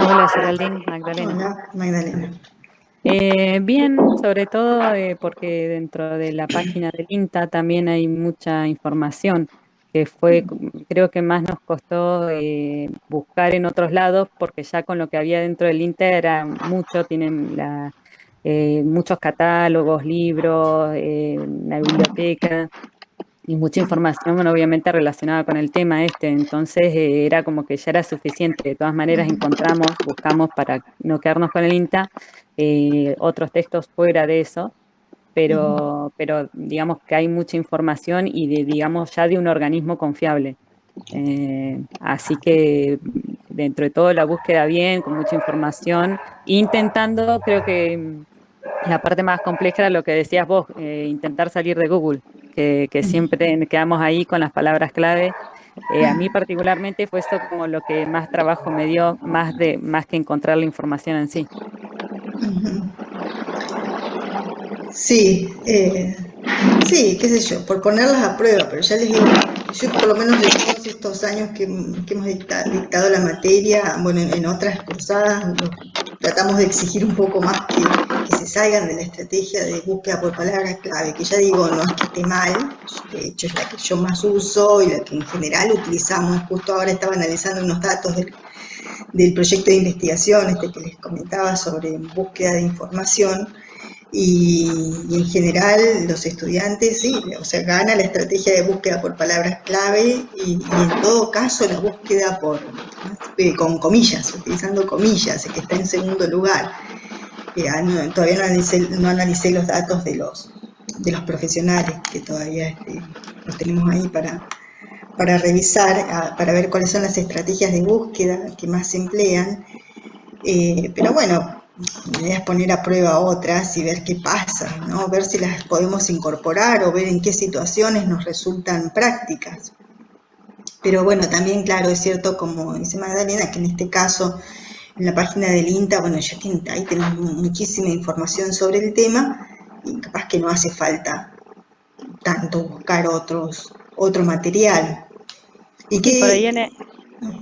Hola Geraldine, Magdalena. Hola, Magdalena. Bien, sobre todo porque dentro de la página del INTA también hay mucha información que creo que más nos costó buscar en otros lados porque ya con lo que había dentro del INTA era mucho, tienen muchos catálogos, libros, la biblioteca y mucha información, bueno, obviamente relacionada con el tema este, entonces era como que ya era suficiente. De todas maneras buscamos para no quedarnos con el INTA, otros textos fuera de eso, pero digamos que hay mucha información y digamos ya de un organismo confiable. Así que dentro de todo la búsqueda bien, con mucha información, intentando, creo que la parte más compleja era lo que decías vos, intentar salir de Google, que siempre quedamos ahí con las palabras clave. A mí particularmente fue eso como lo que más trabajo me dio, más que encontrar la información en sí. Sí, sí, qué sé yo, por ponerlas a prueba, pero ya les digo, yo por lo menos de todos estos años que hemos dictado la materia, bueno, en otras cursadas tratamos de exigir un poco más que se salgan de la estrategia de búsqueda por palabras clave, que ya digo, no es que esté mal, de hecho es la que yo más uso y la que en general utilizamos. Justo ahora estaba analizando unos datos del proyecto de investigación que les comentaba sobre búsqueda de información. Y en general los estudiantes sí, o sea, gana la estrategia de búsqueda por palabras clave y en todo caso la búsqueda con comillas, utilizando comillas, que está en segundo lugar. Todavía no analicé los datos de los profesionales, que todavía los tenemos ahí para revisar, para ver cuáles son las estrategias de búsqueda que más se emplean. Pero bueno, la idea es poner a prueba otras y ver qué pasa, ¿no? Ver si las podemos incorporar o ver en qué situaciones nos resultan prácticas. Pero bueno, también, claro, es cierto, como dice Magdalena, que en este caso, en la página del INTA, bueno, ahí tenemos muchísima información sobre el tema y capaz que no hace falta tanto buscar otro material. Y Sí, que,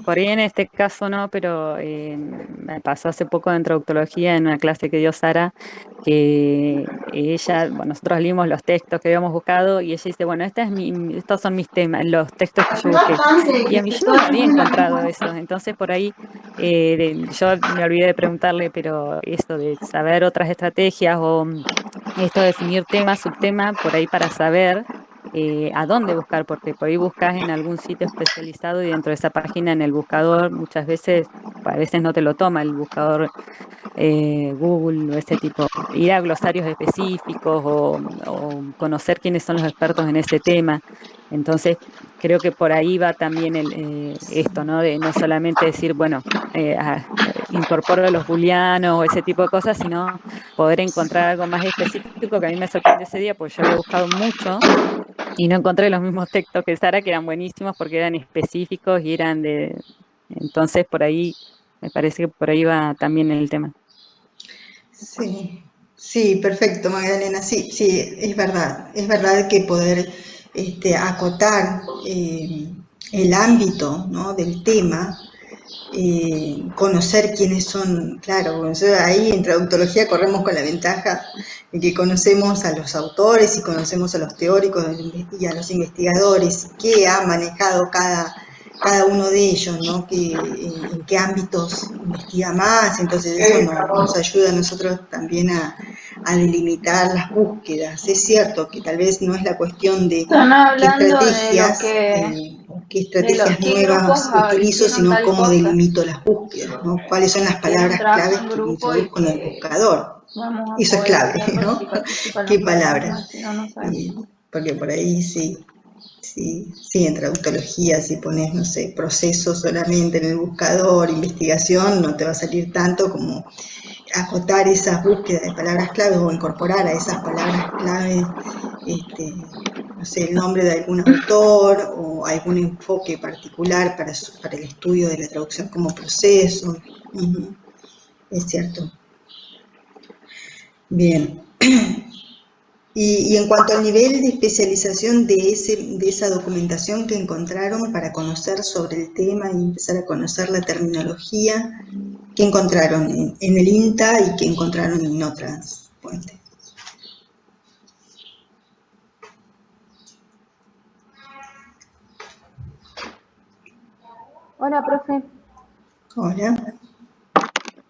por ahí en este caso no, pero me pasó hace poco de introductología en una clase que dio Sara, que ella, bueno, nosotros leímos los textos que habíamos buscado y ella dice, bueno, estos son mis temas, los textos que yo busqué. Y a mí yo no lo había encontrado eso, entonces por ahí yo me olvidé de preguntarle, pero eso de saber otras estrategias o esto de definir tema, subtema, por ahí para saber a dónde buscar, porque por ahí buscas en algún sitio especializado y dentro de esa página en el buscador muchas veces, a veces no te lo toma el buscador Google o ese tipo, ir a glosarios específicos o conocer quiénes son los expertos en ese tema. Entonces, creo que por ahí va también esto, ¿no? De no solamente decir, bueno, incorporo los booleanos o ese tipo de cosas, sino poder encontrar algo más específico que a mí me sorprendió ese día, porque yo había buscado mucho y no encontré los mismos textos que Sara, que eran buenísimos porque eran específicos y eran de... Entonces, por ahí, me parece que por ahí va también el tema. sí, sí, perfecto, Magdalena. Sí, sí, es verdad que poder acotar el ámbito, ¿no?, del tema, conocer quiénes son, claro, ahí en traductología corremos con la ventaja de que conocemos a los autores y conocemos a los teóricos y a los investigadores, qué ha manejado cada uno de ellos, ¿no? En qué ámbitos investiga más, entonces eso nos ayuda a nosotros también a delimitar las búsquedas. Es cierto que tal vez no es la cuestión de Están qué hablando de lo estrategias, que, qué estrategias qué grupos nuevas utilizo, hicieron sino tal cómo cosa. delimito las búsquedas, ¿no? Cuáles son las Que es un palabras trabajo claves en que grupo y introduzco en el que buscador. vamos a Eso es poder clave, hacerlo ¿no? si participan ¿Qué los alumnos, palabras? ¿no? Si no, no sabemos. Porque por ahí sí, sí, sí, en traductología, si pones, no sé, proceso solamente en el buscador, investigación, no te va a salir tanto como acotar esas búsquedas de palabras claves o incorporar a esas palabras claves, no sé, el nombre de algún autor o algún enfoque particular para el estudio de la traducción como proceso. Es cierto. Bien. Y en cuanto al nivel de especialización de esa documentación que encontraron para conocer sobre el tema y empezar a conocer la terminología, qué encontraron en el INTA y qué encontraron en otras fuentes. Hola, profe. Hola.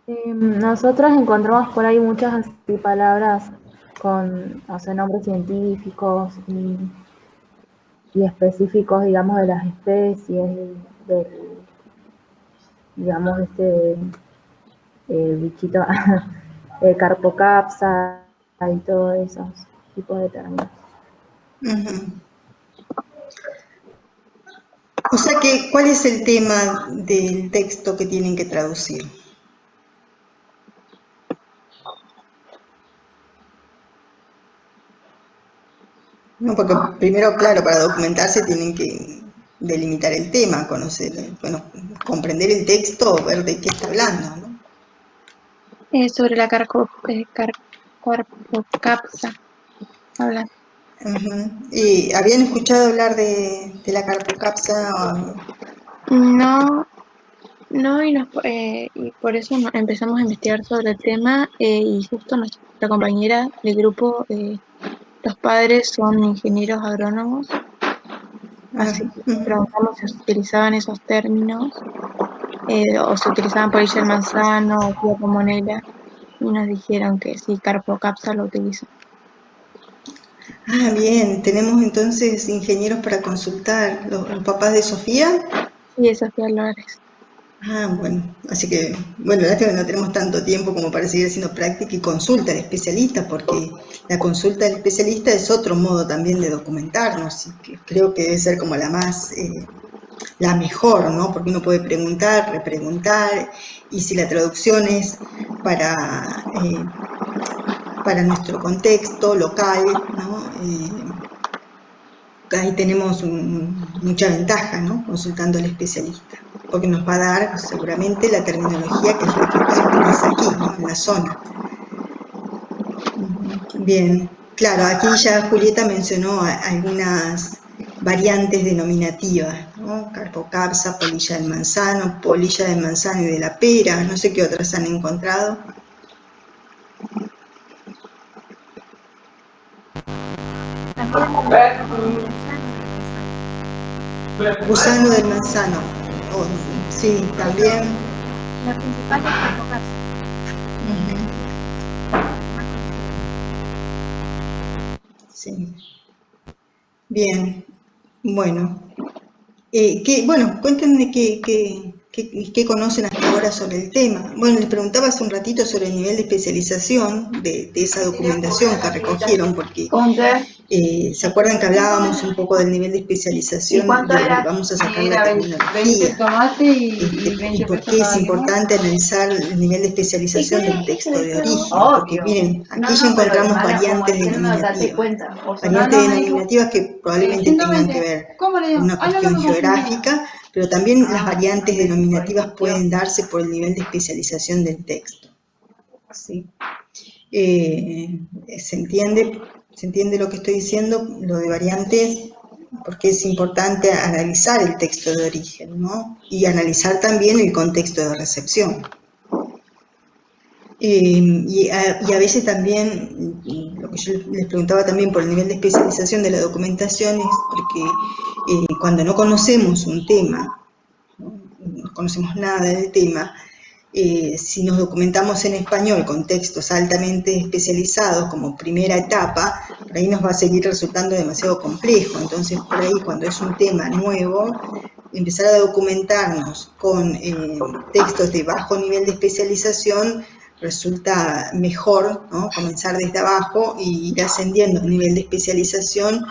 Nosotros encontramos por ahí muchas así palabras con, o sea, nombres científicos y específicos, digamos, de las especies, del, digamos, bichito, Carpocapsa y todos esos tipos de términos. O sea que, ¿cuál es el tema del texto que tienen que traducir? No, porque primero, claro, para documentarse tienen que delimitar el tema, conocer, bueno, comprender el texto, ver de qué está hablando, ¿no? Sobre la carpocapsa, hablan. ¿Y habían escuchado hablar de la carpocapsa? No, y por eso empezamos a investigar sobre el tema y justo nuestra compañera del grupo, los padres son ingenieros agrónomos, así que preguntamos si se utilizaban esos términos o se utilizaban polilla del manzano o tía pomonela y nos dijeron que sí, carpocapsa lo utilizan. Ah, bien, tenemos entonces ingenieros para consultar, los papás de Sofía. Sí, Sofía Álvarez. Ah, bueno, así que, bueno, la verdad es que no tenemos tanto tiempo como para seguir haciendo práctica y consulta al especialista, porque la consulta al especialista es otro modo también de documentarnos, y que creo que debe ser como la más, la mejor, ¿no? Porque uno puede preguntar, repreguntar, y si la traducción es para nuestro contexto local, ¿no? Ahí tenemos mucha ventaja, ¿no? Consultando al especialista, porque nos va a dar seguramente la terminología que es la que se utiliza aquí, ¿no? En la zona. Bien, claro, aquí ya Julieta mencionó algunas variantes denominativas, ¿no? Carpocapsa, polilla del manzano y de la pera, no sé qué otras han encontrado. Gusano del manzano, sí, también. La principal es Carpocapsa. Sí. Bien, bueno. Bueno, cuéntenme qué conocen hasta ahora sobre el tema. Bueno, les preguntaba hace un ratito sobre el nivel de especialización de esa documentación que recogieron, porque ¿se acuerdan que hablábamos un poco del nivel de especialización de donde vamos a sacar la terminología? Y por qué es importante analizar el nivel de especialización del texto de origen, porque miren, aquí ya encontramos variantes denominativas que probablemente tengan que ver con una cuestión geográfica, pero también las variantes denominativas pueden darse por el nivel de especialización del texto. ¿Sí? ¿Se entiende lo que estoy diciendo? Lo de variantes, porque es importante analizar el texto de origen, ¿no? Y analizar también el contexto de recepción. Y a veces también, lo que yo les preguntaba también por el nivel de especialización de la documentación, es porque cuando no conocemos un tema, no conocemos nada del tema, si nos documentamos en español con textos altamente especializados como primera etapa, por ahí nos va a seguir resultando demasiado complejo. Entonces, por ahí, cuando es un tema nuevo, empezar a documentarnos con textos de bajo nivel de especialización resulta mejor, ¿no? Comenzar desde abajo y ir ascendiendo el nivel de especialización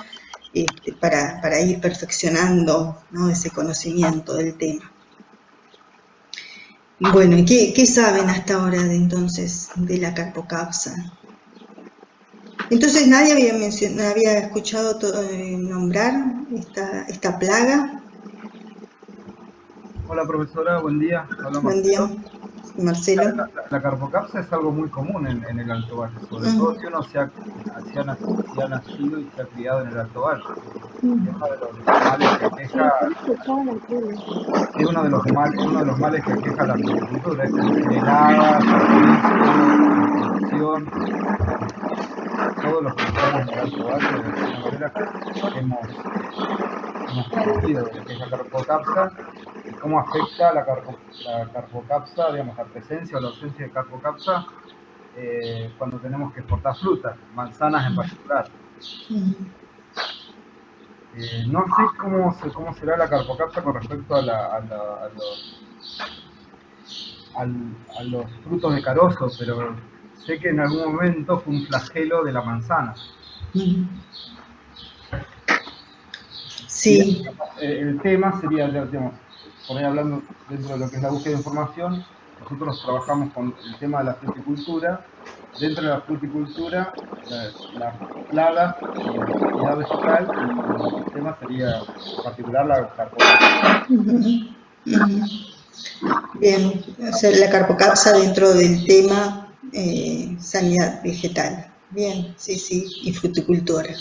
para ir perfeccionando, ¿no? Ese conocimiento del tema. Bueno, ¿y qué saben hasta ahora de la carpocapsa? Entonces, ¿nadie había escuchado nombrar esta plaga? Hola profesora, buen día. Hola, Buen día, Marcelo. La carpocapsa es algo muy común en el Alto Valle, sobre todo si uno se ha nacido y se ha criado en el Alto Valle. Es uno de los males que aquejan aqueja, yo lo escuchaba en el pueblo. sí, uno de los males que aqueja la fruticultura es tener heladas, producción, todos los que estamos en el Alto Valle, de alguna manera, hemos conocido de lo que es la carpocapsa y cómo afecta la carpocapsa, digamos, la presencia o la ausencia de carpocapsa cuando tenemos que exportar frutas, manzanas en particular. No sé cómo será la carpocapsa con respecto a los frutos de carozo, pero sé que en algún momento fue un flagelo de la manzana. Sí. El tema sería, digamos, por ahí hablando dentro de lo que es la búsqueda de información, nosotros trabajamos con el tema de la fruticultura. Dentro de la fruticultura, las plagas y la actividad vegetal, y el tema sería en particular la carpocapsa. Bien, o sea, la carpocapsa dentro del tema sanidad vegetal. Bien, sí, sí, y fruticultora.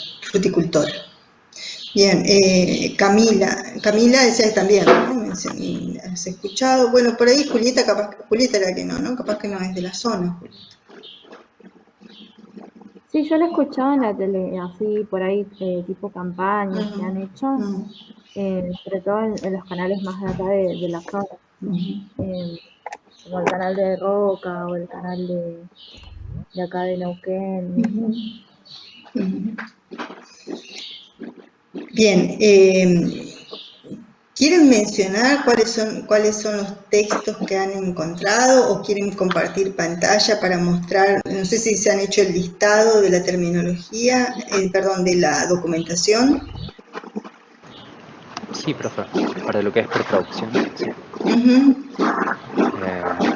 Bien, Camila decía también, ¿no? ¿Has escuchado? Bueno, por ahí Julieta era que no, capaz que no es de la zona, Julieta. Sí, yo lo escuchaba en la tele, así por ahí, tipo campañas que han hecho, sobre todo en los canales más de acá de la zona, como el canal de Roca o el canal de acá de Neuquén. Bien, ¿quieren mencionar cuáles son los textos que han encontrado o quieren compartir pantalla para mostrar? No sé si se han hecho el listado de la terminología, perdón, de la documentación. Sí, profe, para lo que es preproducción. Sí.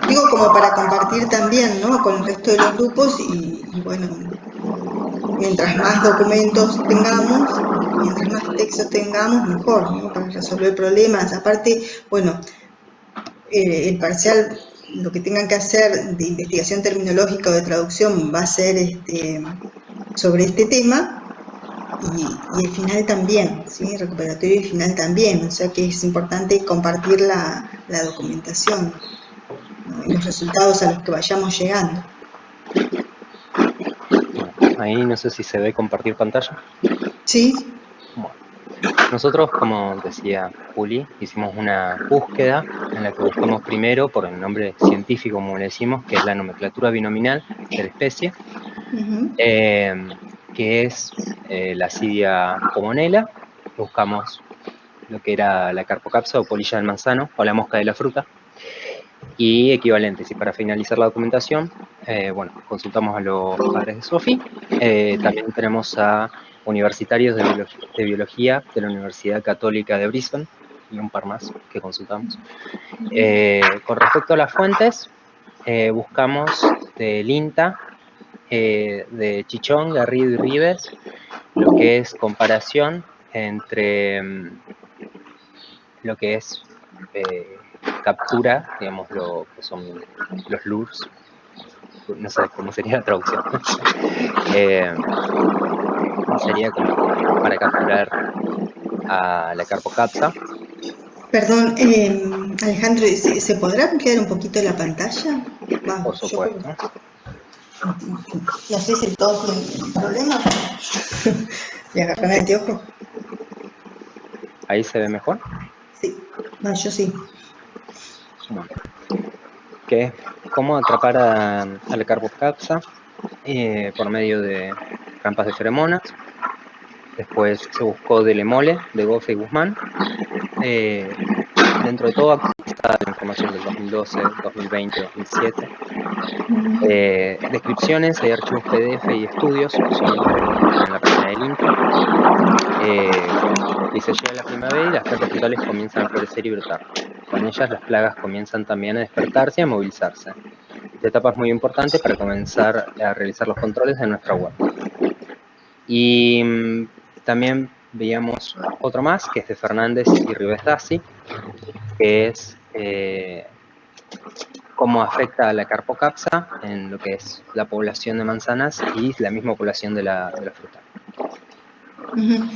Digo, como para compartir también, ¿no? Con el resto de los grupos y bueno, mientras más documentos tengamos, mientras más textos tengamos, mejor, ¿no? Para resolver problemas. Aparte, bueno, el parcial, lo que tengan que hacer de investigación terminológica o de traducción va a ser sobre este tema y el final también, ¿sí? Recuperatorio y final también, o sea que es importante compartir la documentación, ¿no? Y los resultados a los que vayamos llegando. Ahí no sé si se ve compartir pantalla. Sí. Bueno, nosotros, como decía Juli, hicimos una búsqueda en la que buscamos primero por el nombre científico, como le decimos, que es la nomenclatura binominal de la especie, que es la Asidia comonela. Buscamos lo que era la carpocapsa o polilla del manzano o la mosca de la fruta y equivalentes. Y para finalizar la documentación, bueno, consultamos a los padres de Sofi. También tenemos a universitarios de biología de la Universidad Católica de Brisbane y un par más que consultamos. Con respecto a las fuentes, buscamos del INTA, de Chichón, Garrido y Rives, lo que es comparación entre lo que es captura, digamos, lo que son los lures, no sé cómo sería la traducción. Sería como para capturar a la carpocapsa. Perdón, Alejandro, ¿se podrá ampliar un poquito la pantalla? Por supuesto. No sé si todos tienen problemas. Y agarran el anteojo. Ahí se ve mejor. Sí, no, yo sí. Bueno, que es cómo atrapar a la carpocapsa por medio de trampas de feromonas. Después se buscó del Emole, de Gofe y Guzmán. Dentro de todo está la información del 2012, 2020, 2007. Descripciones, hay archivos PDF y estudios son en la página del INTA. Dice, llega la primavera y las plantas frutales comienzan a florecer y brotar. Con ellas las plagas comienzan también a despertarse y a movilizarse. Esta etapa es muy importante para comenzar a realizar los controles de nuestra huerta. Y también veíamos otro más, que es de Fernández y Rivesdassi, que es cómo afecta a la carpocapsa en lo que es la población de manzanas y la misma población de la fruta. Ujú.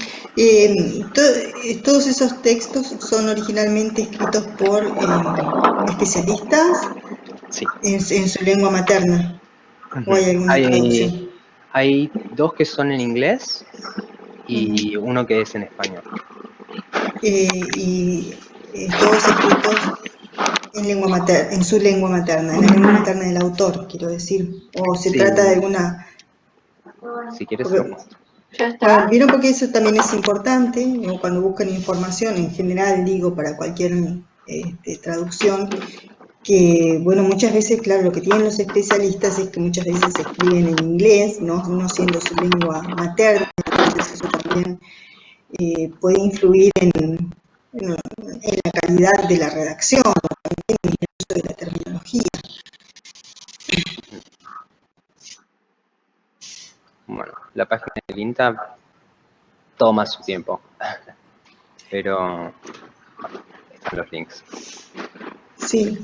Todos esos textos son originalmente escritos por especialistas Sí. en su lengua materna, o hay alguna traducción. Hay dos que son en inglés y Ujú. uno que es en español. Y todos escritos en lengua materna, en su lengua materna, en la lengua materna del autor, quiero decir, o se Sí, trata de alguna... si quieres se lo Porque, muestro. ¿Ya bueno, está? vieron porque eso también es importante, ¿no? Cuando buscan información, en general digo, para cualquier traducción, que, bueno, muchas veces, claro, lo que tienen los especialistas es que muchas veces se escriben en inglés, no siendo su lengua materna, entonces eso también puede influir en la calidad de la redacción, en el uso de la terminología. Bueno, la página del INTA toma su tiempo, pero están los links. Sí,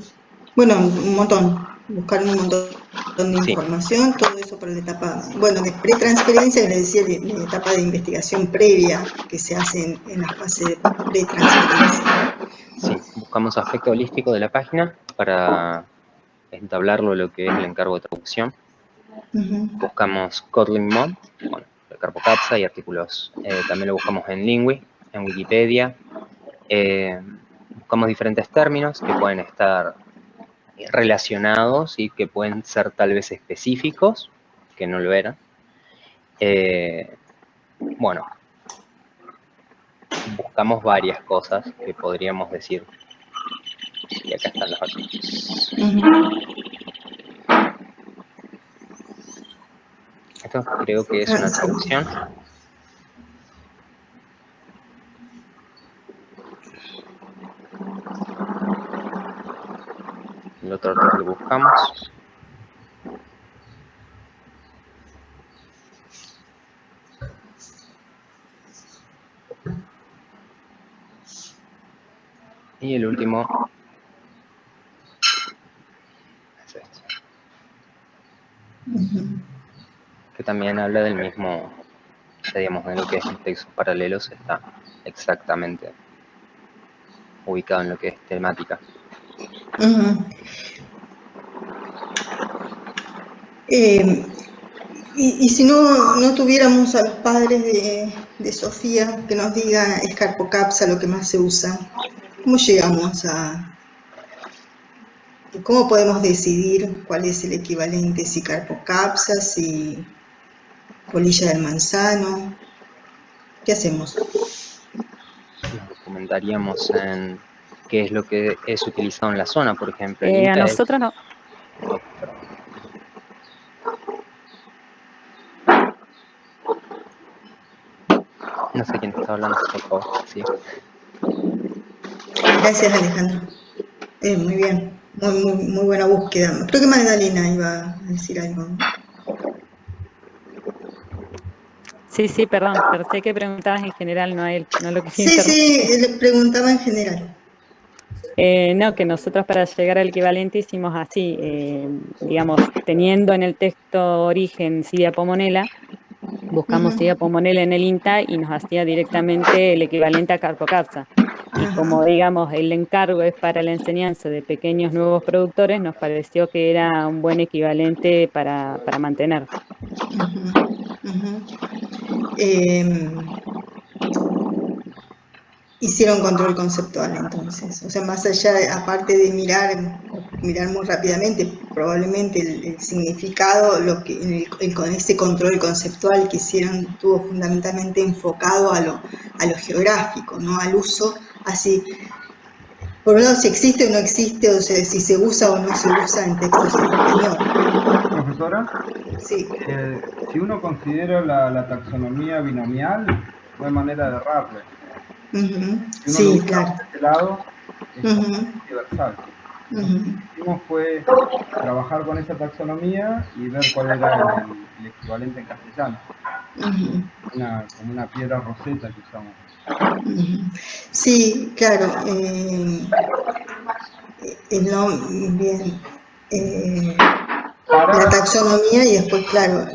bueno, un montón, buscar un montón de Sí, información, todo eso para la etapa, bueno, de pretransferencia, que les decía, la etapa de investigación previa que se hace en la fase de pretransferencia. sí, buscamos aspecto holístico de la página para entablarlo lo que es el encargo de traducción. Ujú. Buscamos Kotlin Mod, bueno, el Carpocapsa y artículos. También lo buscamos en Lingui, en Wikipedia. Buscamos diferentes términos que pueden estar relacionados y que pueden ser tal vez específicos, que no lo eran. Bueno, buscamos varias cosas que podríamos decir. Y acá están los artículos. Esto creo que es Ah, una sí. traducción. El otro artículo que buscamos. Y el último es este, que también habla del mismo, digamos, de lo que es en textos paralelos, está exactamente ubicado en lo que es temática. Ujú. Y si no tuviéramos a los padres de Sofía que nos digan es Carpocapsa lo que más se usa, ¿cómo llegamos a, cómo podemos decidir cuál es el equivalente, si Carpocapsa, si polilla del manzano? ¿Qué hacemos? Nos documentaríamos en qué es lo que es utilizado en la zona, por ejemplo. El A INTA es... nosotros no, Oh, perdón. No sé quién está hablando, por favor. Sí. Gracias, Alejandro. Muy bien, muy buena búsqueda. Creo que Magdalena iba a decir algo, ¿no? sí, perdón, pensé que preguntabas en general, no a él, no lo quería Sí, interrumpir. sí, le preguntaba en general. No, que nosotros para llegar al equivalente hicimos así, digamos, teniendo en el texto origen Sidia Pomonela, buscamos Sidia Ujú. Pomonela en el INTA y nos hacía directamente el equivalente a Carpocapsa. Y como, Ajá. digamos, el encargo es para la enseñanza de pequeños nuevos productores, nos pareció que era un buen equivalente para mantener. Ujú, ujú. Em, Hicieron control conceptual entonces, o sea, más allá, aparte de mirar muy rápidamente, probablemente el significado, lo que con ese control conceptual que hicieron estuvo fundamentalmente enfocado a lo geográfico, no al uso, así, por un lado si existe o no existe, o sea, si se usa o no se usa en textos en español. Profesora, Sí. si uno considera la taxonomía binomial, no hay manera de errarle. Ujú. Si uno lo Sí, usa claro. por ese lado, es Ujú. universal. Nosotros lo Ujú. que hicimos fue trabajar con esa taxonomía y ver cuál era el equivalente en castellano. Ujú. Como una piedra roseta que usamos. Sí, claro. No, bien. La Para, taxonomía y después, claro,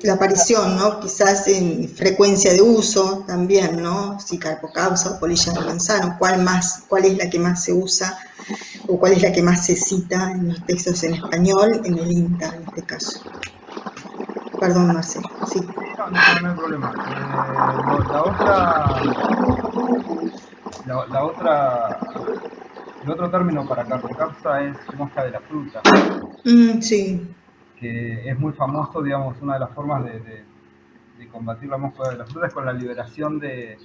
la aparición, ¿no? Quizás en frecuencia de uso también, ¿no? Si carpocausa o polilla de manzano, ¿cuál es la que más se usa o cuál es la que más se cita en los textos en español, en el INTA en este caso? Perdón, Marcelo, sí. No hay problema. El otro término para carpocapsa es mosca de la fruta, Sí. que es muy famoso, digamos, una de las formas de combatir la mosca de la fruta es con la liberación de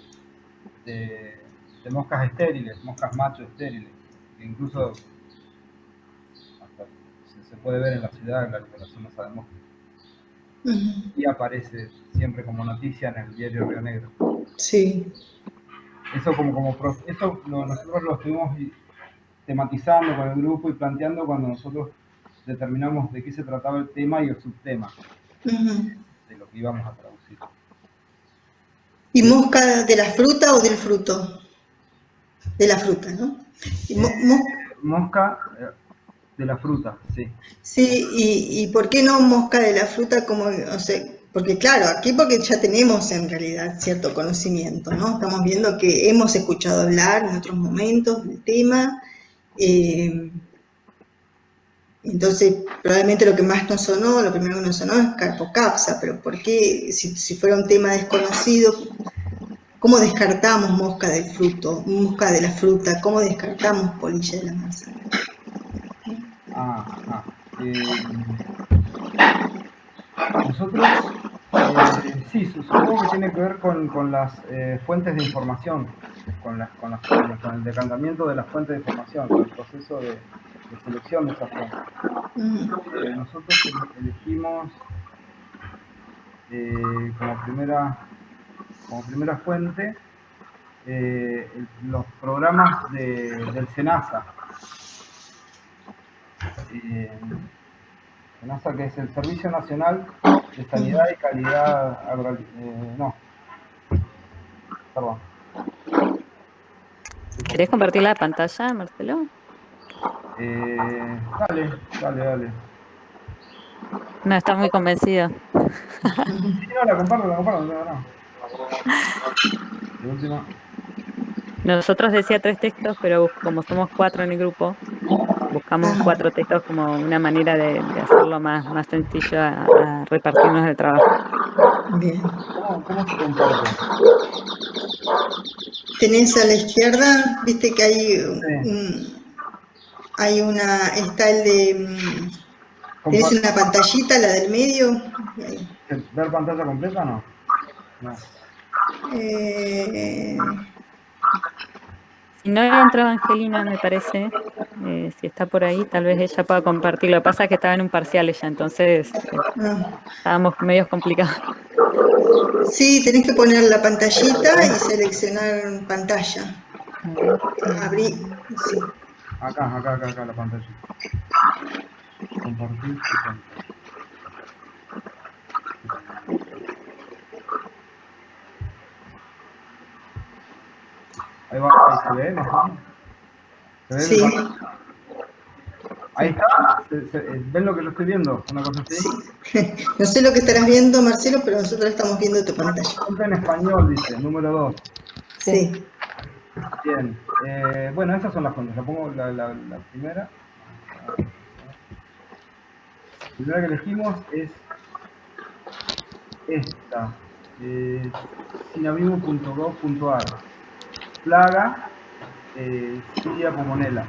moscas estériles, moscas macho estériles, que incluso hasta se puede ver en la ciudad la liberación esa de moscas. Y aparece siempre como noticia en el diario Río Negro. Sí. Eso nosotros lo estuvimos tematizando con el grupo y planteando cuando nosotros determinamos de qué se trataba el tema y el subtema de lo que íbamos a traducir. ¿Y mosca de la fruta o del fruto? De la fruta, ¿no? Mosca de la fruta, sí. Sí, y ¿por qué no mosca de la fruta como, o sea, porque claro, aquí porque ya tenemos en realidad cierto conocimiento, ¿no? Estamos viendo que hemos escuchado hablar en otros momentos del tema, entonces probablemente lo que más nos sonó, lo primero que nos sonó es carpocapsa, pero ¿por qué, si fuera un tema desconocido, cómo descartamos mosca del fruto, mosca de la fruta, cómo descartamos polilla de la manzana? Nosotros, sí, supongo que tiene que ver con las fuentes de información, con el decantamiento de las fuentes de información, con el proceso de selección de esas fuentes. Nosotros elegimos como primera fuente los programas del SENASA. SENASA, que es el Servicio Nacional de Sanidad y Calidad ¿Querés compartir la pantalla, Marcelo? Dale. No, estás muy convencido. Sí, no, la comparto, no. De última. Nosotros decía 3 textos, pero como somos 4 en el grupo, buscamos 4 textos como una manera de hacerlo más sencillo a repartirnos el trabajo. Bien. ¿Cómo se comparte? Tenés a la izquierda, viste que está el de, tenés una pantallita, la del medio. ¿Ver pantalla completa o no? No. Si no entró Angelina, me parece, si está por ahí, tal vez ella pueda compartir. Lo que pasa es que estaba en un parcial ella, entonces estábamos medios complicados. Sí, tenés que poner la pantallita y seleccionar pantalla. Abrí, sí. Acá la pantalla. Compartir tu pantalla. Ahí se ve, ¿no? ¿Se ve? Sí. Ahí está. ¿Ven lo que yo estoy viendo? Una cosa así. Sí. No sé lo que estarás viendo, Marcelo, pero nosotros estamos viendo tu pantalla. Fuente en español, dice, número 2. Sí. Bien. Bueno, esas son las fuentes. La pongo la primera. La primera que elegimos es esta. Sinavivo.gov.ar. Plaga Cidia pomonela.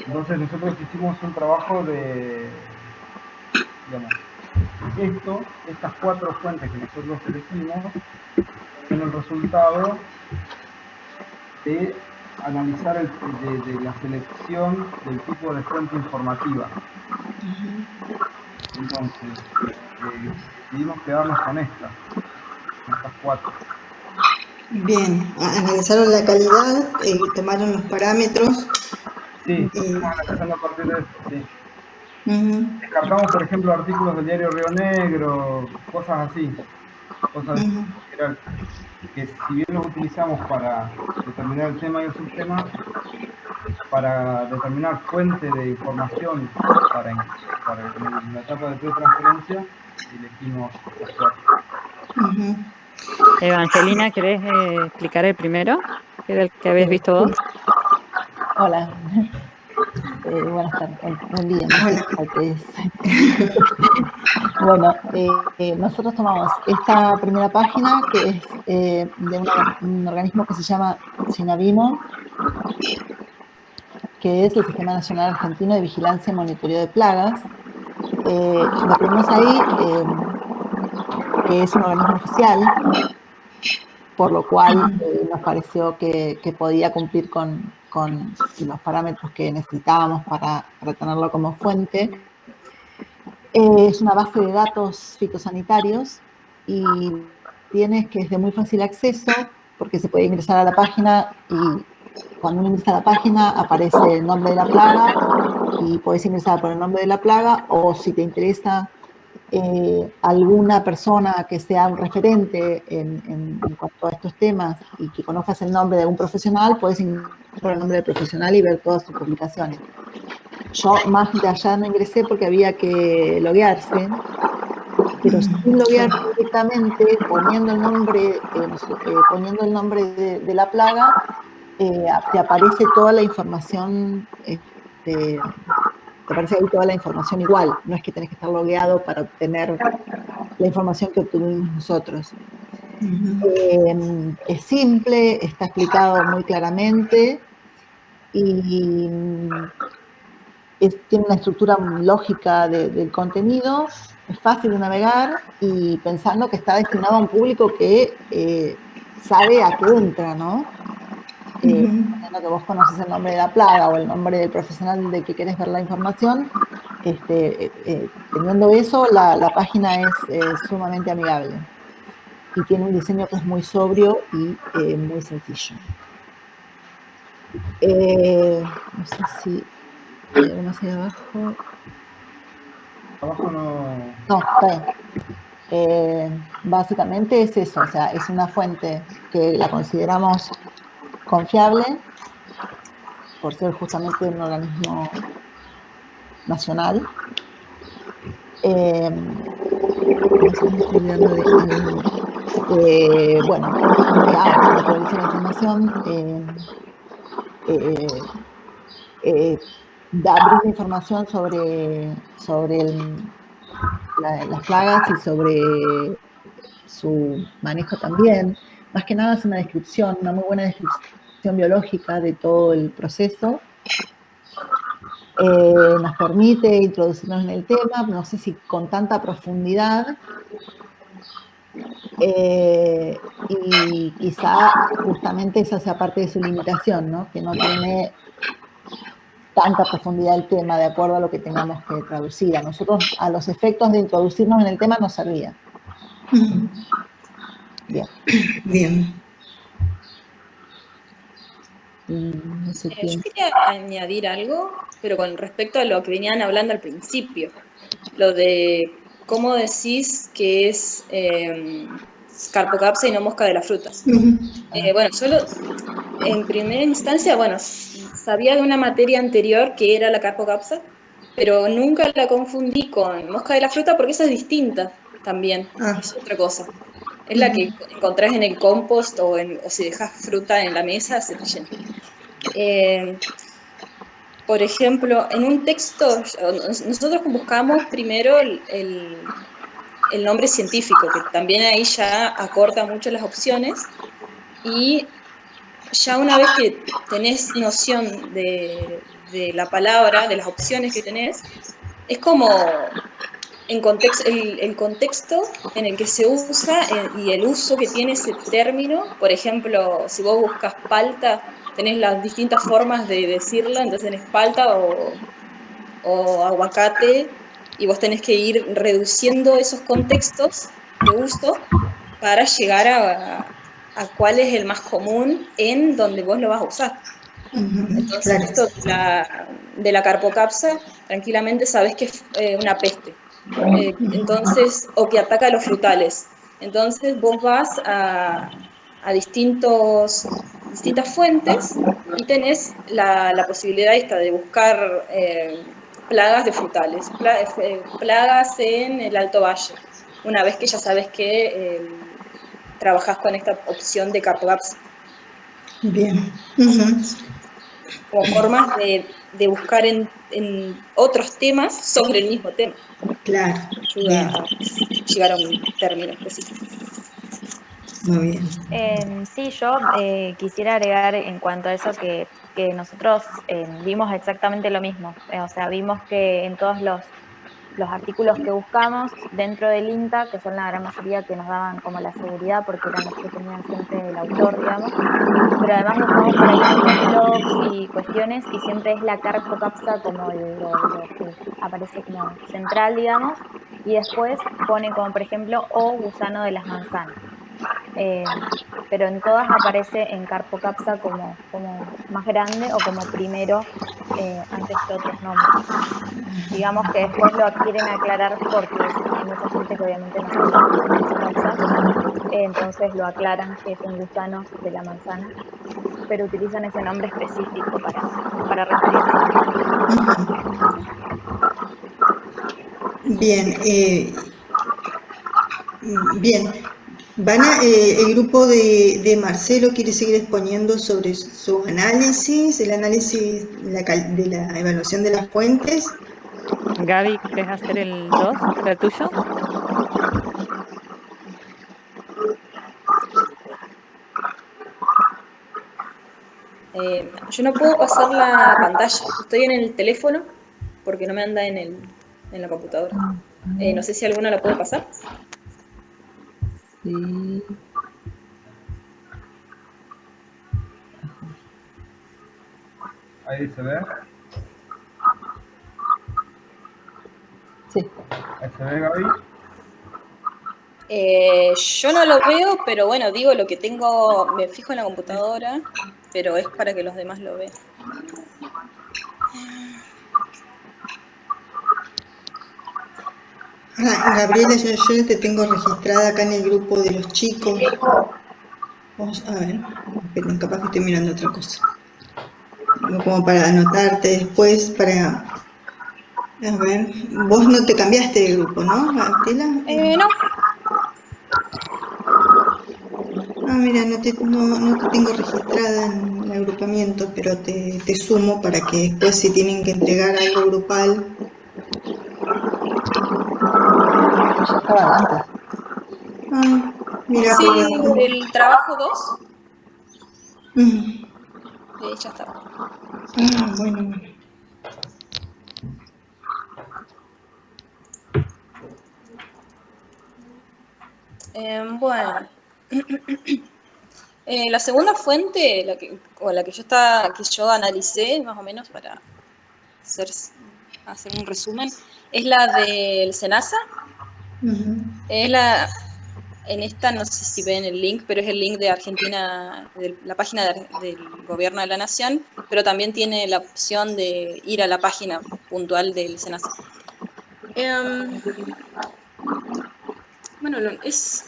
Entonces nosotros hicimos un trabajo de, digamos, estas 4 fuentes que nosotros elegimos son el resultado de analizar de la selección del tipo de fuente informativa. Entonces, decidimos quedarnos con estas 4. Bien, analizaron la calidad, tomaron los parámetros. Sí, estamos analizando a partir de esto, sí. Descartamos, por ejemplo, artículos del diario Río Negro, cosas así, cosas que si bien los utilizamos para determinar el tema y el subtema, para determinar fuente de información para la etapa de pretransferencia, elegimos actuar. Evangelina, ¿querés explicar el primero? Que era el que habías visto vos. Hola. Buenas tardes, buen día, no sé cuál que es. Bueno, nosotros tomamos esta primera página que es de un organismo que se llama SINAVIMO, que es el Sistema Nacional Argentino de Vigilancia y Monitoreo de Plagas. Lo tenemos ahí, que es un organismo oficial, por lo cual nos pareció que podía cumplir con los parámetros que necesitábamos para tenerlo como fuente. Es una base de datos fitosanitarios y es de muy fácil acceso porque se puede ingresar a la página y cuando uno ingresa a la página aparece el nombre de la plaga y puedes ingresar por el nombre de la plaga, o si te interesa alguna persona que sea un referente en cuanto a estos temas y que conozcas el nombre de un profesional, puedes ingresar por el nombre del profesional y ver todas sus publicaciones. Yo más de allá no ingresé porque había que loguearse, pero sin loguearse directamente, poniendo el nombre, de la plaga, te aparece toda la información, te aparece ahí toda la información igual. No es que tenés que estar logueado para obtener la información que obtuvimos nosotros. Es simple, está explicado muy claramente y tiene una estructura lógica del contenido, es fácil de navegar y pensando que está destinado a un público que sabe a qué entra, ¿no? Suponiendo que vos conoces el nombre de la plaga o el nombre del profesional de que querés ver la información, teniendo eso, la página es sumamente amigable y tiene un diseño que es muy sobrio y muy sencillo. No sé si hay algo más ahí abajo. Abajo no... No, está bien. Básicamente es eso, o sea, es una fuente que la consideramos confiable por ser justamente un organismo nacional. No sé si me estoy olvidando de algo. Bueno, actualiza la información, brinda información sobre las plagas y sobre su manejo también. Más que nada es una descripción, una muy buena descripción biológica de todo el proceso. Nos permite introducirnos en el tema, no sé si con tanta profundidad, y quizá justamente esa sea parte de su limitación, ¿no? Que no tiene tanta profundidad el tema de acuerdo a lo que tengamos que traducir. A nosotros, a los efectos de introducirnos en el tema, nos servía. Bien. Bien. No sé quién. Yo quería añadir algo, pero con respecto a lo que venían hablando al principio, lo de cómo decís que es Carpocapsa y no mosca de las frutas. Bueno, solo en primera instancia, bueno, sabía de una materia anterior que era la Carpocapsa, pero nunca la confundí con mosca de la fruta porque esa es distinta también, es otra cosa. Es la que encontrás en el compost o si dejas fruta en la mesa, se te llena. Por ejemplo, en un texto, nosotros buscamos primero el nombre científico, que también ahí ya acorta mucho las opciones, y ya una vez que tenés noción de la palabra, de las opciones que tenés, es como el contexto en el que se usa y el uso que tiene ese término. Por ejemplo, si vos buscas palta, tenés las distintas formas de decirla, entonces tenés palta o aguacate, y vos tenés que ir reduciendo esos contextos de uso para llegar a cuál es el más común en donde vos lo vas a usar. Entonces, Claro. esto de la Carpocapsa, tranquilamente sabes que es una peste. Entonces, o que ataca a los frutales. Entonces vos vas a distintas fuentes y tenés la posibilidad esta de buscar plagas de frutales, plagas en el Alto Valle, una vez que ya sabes que trabajas con esta opción de CartoGaps. Bien. Ujú. Como formas de buscar en otros temas sobre el mismo tema. Claro, Ayuda bien, a llegar a un término específico. muy bien. Sí, yo quisiera agregar en cuanto a eso que nosotros vimos exactamente lo mismo. O sea, vimos que en todos los artículos que buscamos dentro del INTA, que son la gran mayoría que nos daban como la seguridad porque eran los que tenían siempre el autor, digamos, pero además buscamos por ahí en otros blogs y cuestiones y siempre es la carpocapsa como lo que aparece como central, digamos, y después pone como por ejemplo o gusano de las manzanas. Eh, pero en todas aparece en carpocapsa como más grande o como primero antes que otros nombres. Digamos que después lo quieren aclarar porque hay mucha gente que obviamente no sabe lo que son las capsas, entonces lo aclaran que es un gusano de la manzana, pero utilizan ese nombre específico para referirse. Bien, bien. El grupo de Marcelo quiere seguir exponiendo sobre su análisis, el análisis de la evaluación de las fuentes. Gaby, ¿querés hacer el 2? ¿Era el tuyo? Yo no puedo pasar la pantalla. Estoy en el teléfono porque no me anda en la computadora. No sé si alguno la puede pasar. Sí. Ahí se ve. Sí. Ahí se ve, Gaby. Yo no lo veo, pero bueno, digo lo que tengo, me fijo en la computadora, pero es para que los demás lo vean. Gabriela, yo te tengo registrada acá en el grupo de los chicos. Vamos a ver, esperen, capaz que estoy mirando otra cosa. Como para anotarte después, a ver, vos no te cambiaste de grupo, ¿no, Gabriela? No. Mira, no te tengo registrada en el agrupamiento, pero te sumo para que después si tienen que entregar algo grupal. Ya estaba antes. Mira, Sí, porque... el trabajo 2, ya está. Bueno. Bueno. La segunda fuente, que yo analicé más o menos para hacer un resumen, es la del SENASA. En esta no sé si ven el link, pero es el link de Argentina, de la página del Gobierno de la Nación, pero también tiene la opción de ir a la página puntual del SENASA. Bueno, es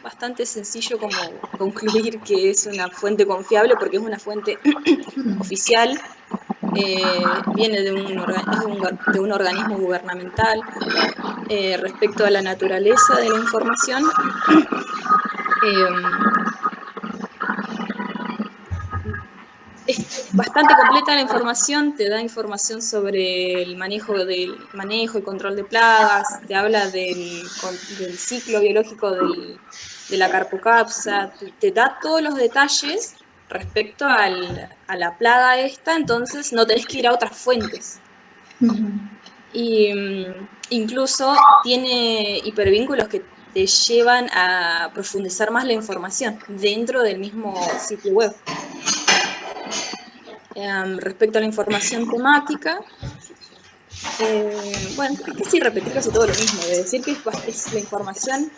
bastante sencillo como concluir que es una fuente confiable porque es una fuente oficial, viene de un organismo gubernamental. Respecto a la naturaleza de la información, es bastante completa la información, te da información sobre el manejo y control de plagas, te habla del ciclo biológico de la carpocapsa, te da todos los detalles respecto a la plaga esta, entonces no tenés que ir a otras fuentes. Y incluso tiene hipervínculos que te llevan a profundizar más la información dentro del mismo sitio web. Respecto a la información temática, bueno, es casi repetir casi todo lo mismo, de decir que la información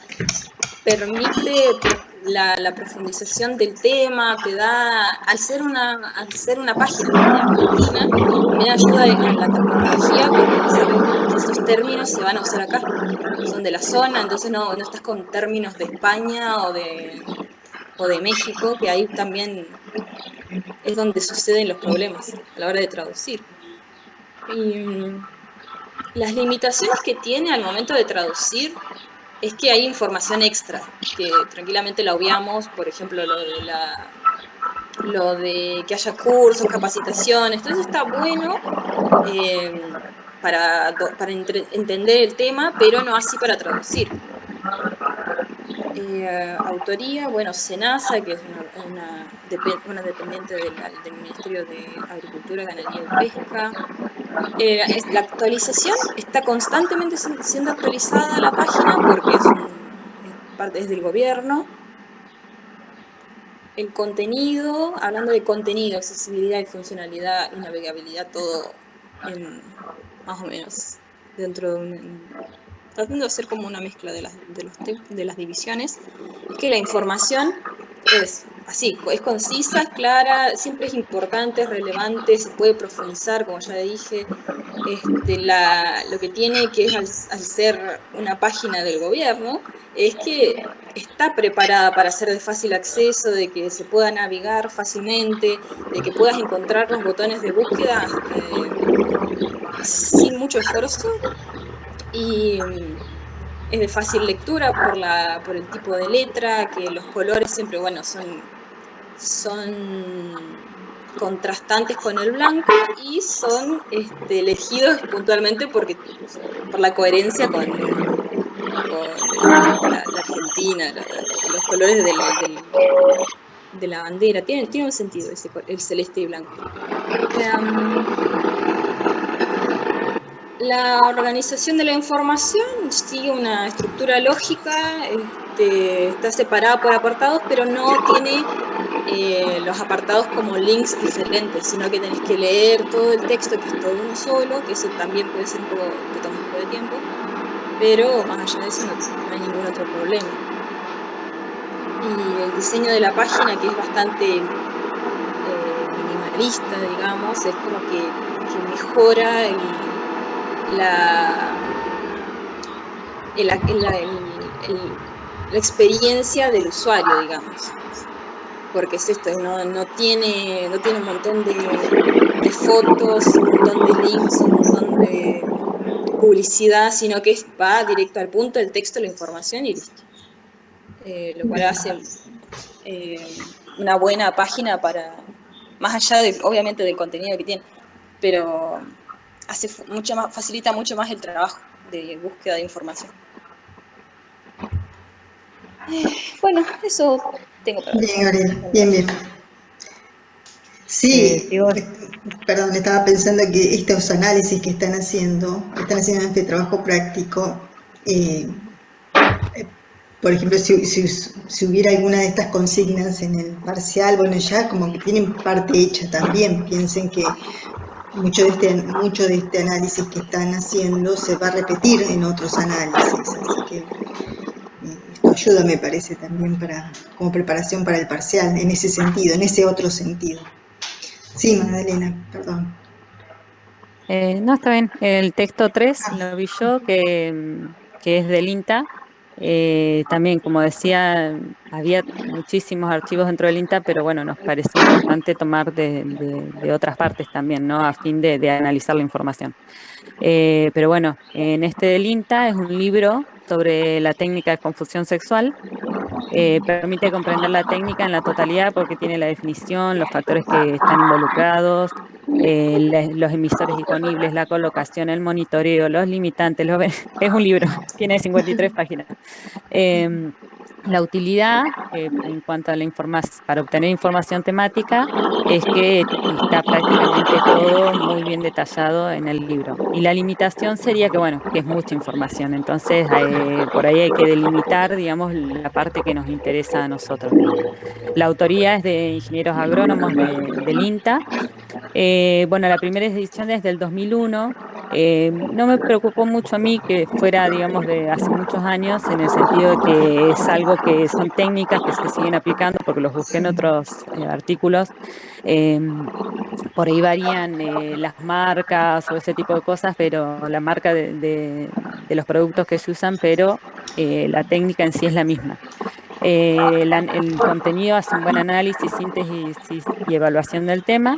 permite la profundización del tema, te da, al ser una página de Argentina, también ayuda a la terminología, porque sabes que esos términos se van a usar acá, son de la zona, entonces no estás con términos de España o de México, que ahí también es donde suceden los problemas a la hora de traducir. Y las limitaciones que tiene al momento de traducir es que hay información extra, que tranquilamente la obviamos, por ejemplo, lo de que haya cursos, capacitaciones, todo eso está bueno para entender el tema, pero no así para traducir. Autoría, bueno, SENASA, que es una dependiente del Ministerio de Agricultura, Ganadería y Pesca. La actualización está constantemente siendo actualizada la página porque es del gobierno. El contenido, hablando de contenido, accesibilidad y funcionalidad y navegabilidad, todo más o menos dentro de tratando de hacer como una mezcla de las divisiones, es que la información es así, es concisa, clara, siempre es importante, es relevante, se puede profundizar, como ya dije. Lo que tiene que es al ser una página del gobierno, es que está preparada para ser de fácil acceso, de que se pueda navegar fácilmente, de que puedas encontrar los botones de búsqueda sin mucho esfuerzo, y es de fácil lectura por el tipo de letra, que los colores siempre, bueno, son contrastantes con el blanco y son elegidos puntualmente por la coherencia con la Argentina, los colores de la bandera. Tiene un sentido el celeste y blanco. La organización de la información sigue una estructura lógica, está separada por apartados, pero no tiene los apartados como links diferentes, sino que tenés que leer todo el texto, que es todo uno solo, que eso también puede ser que toma un poco de tiempo, pero más allá de eso no hay ningún otro problema. Y el diseño de la página, que es bastante minimalista, digamos, es como que mejora la experiencia del usuario, digamos, porque es esto, no tiene un montón de fotos, un montón de links, un montón de publicidad, sino que va directo al punto, el texto, la información y listo. Lo cual hace una buena página más allá obviamente del contenido que tiene, pero facilita mucho más el trabajo de búsqueda de información. Bueno, eso tengo para Bien, Gabriela, bien. Sí, perdón, estaba pensando que estos análisis que están haciendo este trabajo práctico, por ejemplo, si hubiera alguna de estas consignas en el parcial, bueno, ya como que tienen parte hecha también. Piensen que mucho de este análisis que están haciendo se va a repetir en otros análisis, así que esto ayuda, me parece, también como preparación para el parcial, en ese sentido, en ese otro sentido. Sí, Magdalena, perdón. No, está bien. El texto 3 lo vi yo, que es del INTA. También, como decía, había muchísimos archivos dentro del INTA, pero bueno, nos pareció importante tomar de otras partes también, ¿no? A fin de analizar la información. Pero bueno, en este del INTA es un libro sobre la técnica de confusión sexual. Permite comprender la técnica en la totalidad porque tiene la definición, los factores que están involucrados, los emisores disponibles, la colocación, el monitoreo, los limitantes. Es un libro, tiene 53 páginas. La utilidad, en cuanto a para obtener información temática, es que está prácticamente todo muy bien detallado en el libro. Y la limitación sería que, bueno, que es mucha información. Entonces, por ahí hay que delimitar, digamos, la parte que nos interesa a nosotros. La autoría es de ingenieros agrónomos del INTA. Bueno, la primera edición es del 2001. No me preocupó mucho a mí que fuera, digamos, de hace muchos años, en el sentido de que es algo que son técnicas que se siguen aplicando, porque los busqué en otros artículos. Por ahí varían las marcas o ese tipo de cosas, pero la marca de los productos que se usan, pero la técnica en sí es la misma. El contenido hace un buen análisis, síntesis y evaluación del tema.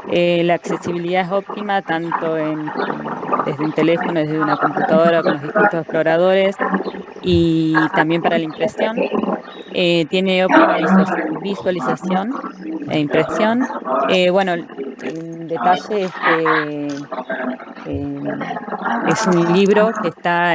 La accesibilidad es óptima tanto desde un teléfono, desde una computadora, con los distintos exploradores. y también para la impresión. Tiene óptima visualización e impresión. Bueno, en detalle es que es un libro que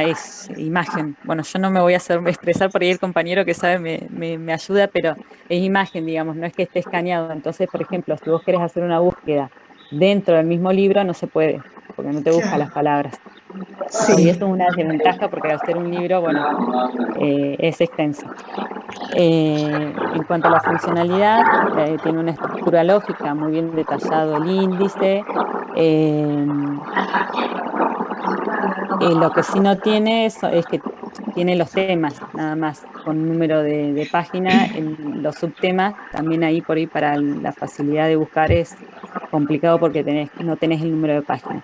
es imagen. Bueno, yo no me voy a hacer expresar por ahí el compañero que sabe me ayuda, pero es imagen, digamos, no es que esté escaneado. Entonces, por ejemplo, si vos querés hacer una búsqueda dentro del mismo libro, no se puede, porque no te busca las Claro, palabras. Y sí. eso es una desventaja porque al ser un libro, bueno, es extenso. En cuanto a la funcionalidad, tiene una estructura lógica, muy bien detallado el índice. eh, lo que sí no tiene es que tiene los temas, nada más, con número de página. En los subtemas, también ahí por ahí para la facilidad de buscar es complicado porque no tenés el número de página.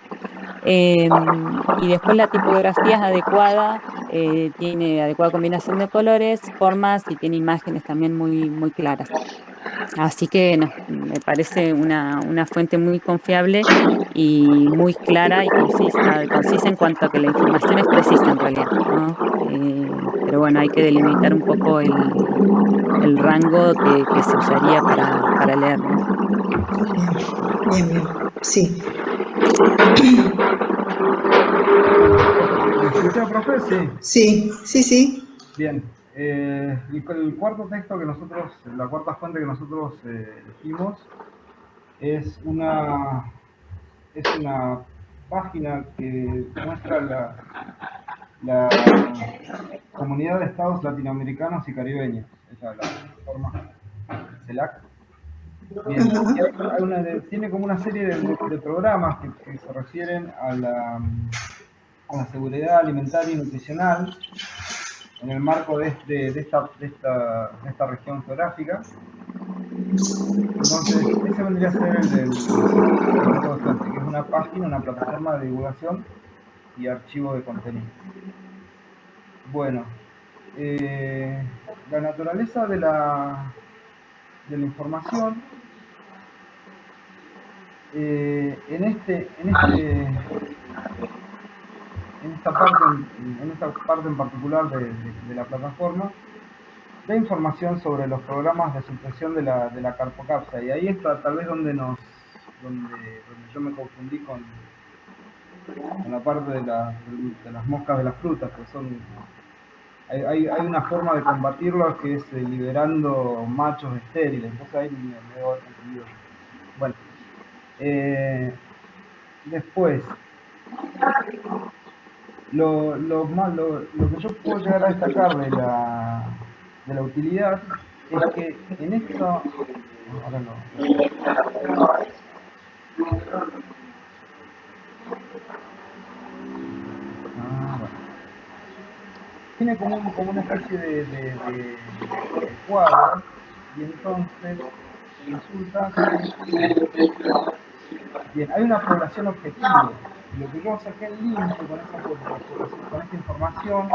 Y después la tipografía es adecuada, tiene adecuada combinación de colores, formas y tiene imágenes también muy, muy claras. Así que no, me parece una fuente muy confiable y muy clara y concisa en cuanto a que la información es precisa en realidad, ¿no? Pero bueno, hay que delimitar un poco el rango que se usaría para leer, ¿no? Bien, bien, bien. Sí. ¿Me escucha, profe? Sí. Sí, sí, sí. Bien. El cuarto texto que nosotros, la cuarta fuente que nosotros elegimos es una página que muestra la Comunidad de Estados Latinoamericanos y Caribeños. Esa es la plataforma CELAC. Bien, y tiene como una serie de programas que se refieren a la seguridad alimentaria y nutricional en el marco de esta región geográfica. Entonces, ese vendría a ser el método de fuente, que es una página, una plataforma de divulgación y archivo de contenido. Bueno, la naturaleza de la información en esta parte en particular de la plataforma, da información sobre los programas de supresión de la carpocapsa, y ahí está tal vez donde yo me confundí con la parte de las moscas de las frutas, que hay una forma de combatirlo que es liberando machos estériles. Entonces ahí me debo haber confundido. Bueno, después, lo que yo puedo llegar a destacar de la utilidad es que en esto, ahora bueno. Tiene como una especie de cuadro, y entonces resulta que bien, hay una población objetivo, y lo que yo saqué en limpio con esta información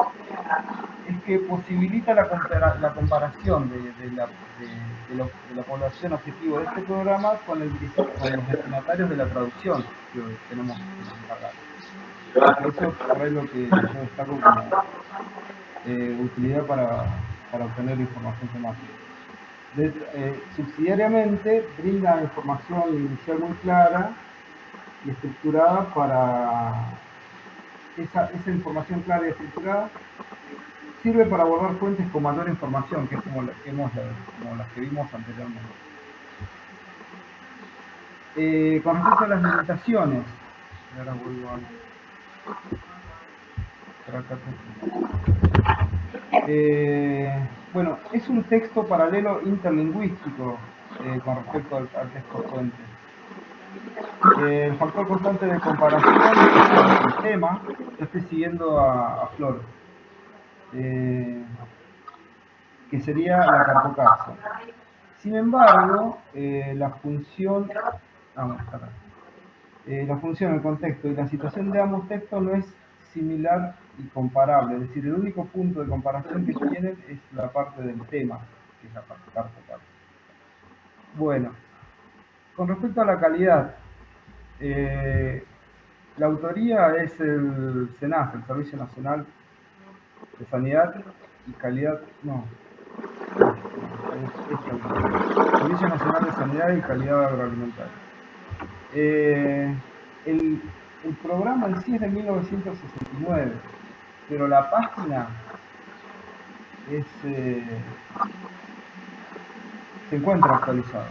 es que posibilita la comparación de la población objetivo de este programa con los destinatarios de la traducción que tenemos encargados. Eso por ahí es lo que yo destaco como utilidad para obtener información temática. Subsidiariamente brinda información inicial muy clara y estructurada para esa información clara y estructurada sirve para abordar fuentes con mayor información, que es como las que vimos anteriormente. Con respecto a las limitaciones, ahora vuelvo bueno, es un texto paralelo interlingüístico con respecto al texto fuente. El factor constante de comparación es el tema. Yo estoy siguiendo a Flor, que sería la carpocapsa. Sin embargo, la función, el contexto y la situación de ambos textos no es similar y comparable. Es decir, el único punto de comparación que tienen es la parte del tema, que es la carpocapsa. Bueno, con respecto a la calidad, la autoría es el SENASA, el Servicio Nacional de sanidad y calidad, no, es esta misma. Servicio Nacional de Sanidad y Calidad Agroalimentaria. El, el programa en sí es de 1969, pero la página es, se encuentra actualizada.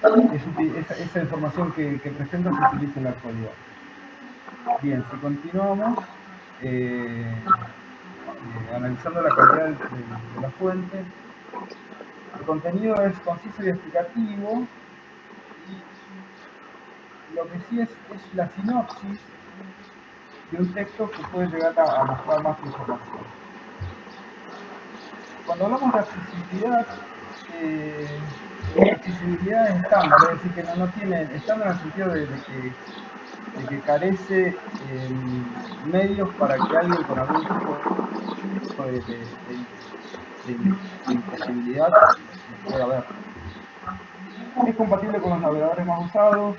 Esa información que presenta se utiliza en la actualidad. Bien, si continuamos analizando la calidad de la fuente, el contenido es conciso y explicativo. Lo que sí es la sinopsis de un texto que puede llegar a mostrar más información. Cuando hablamos de accesibilidad, la accesibilidad es estándar, es decir, que no tiene estándar en el sentido de que carece medios para que alguien con algún tipo de imposibilidad pueda ver. Es compatible con los navegadores más usados,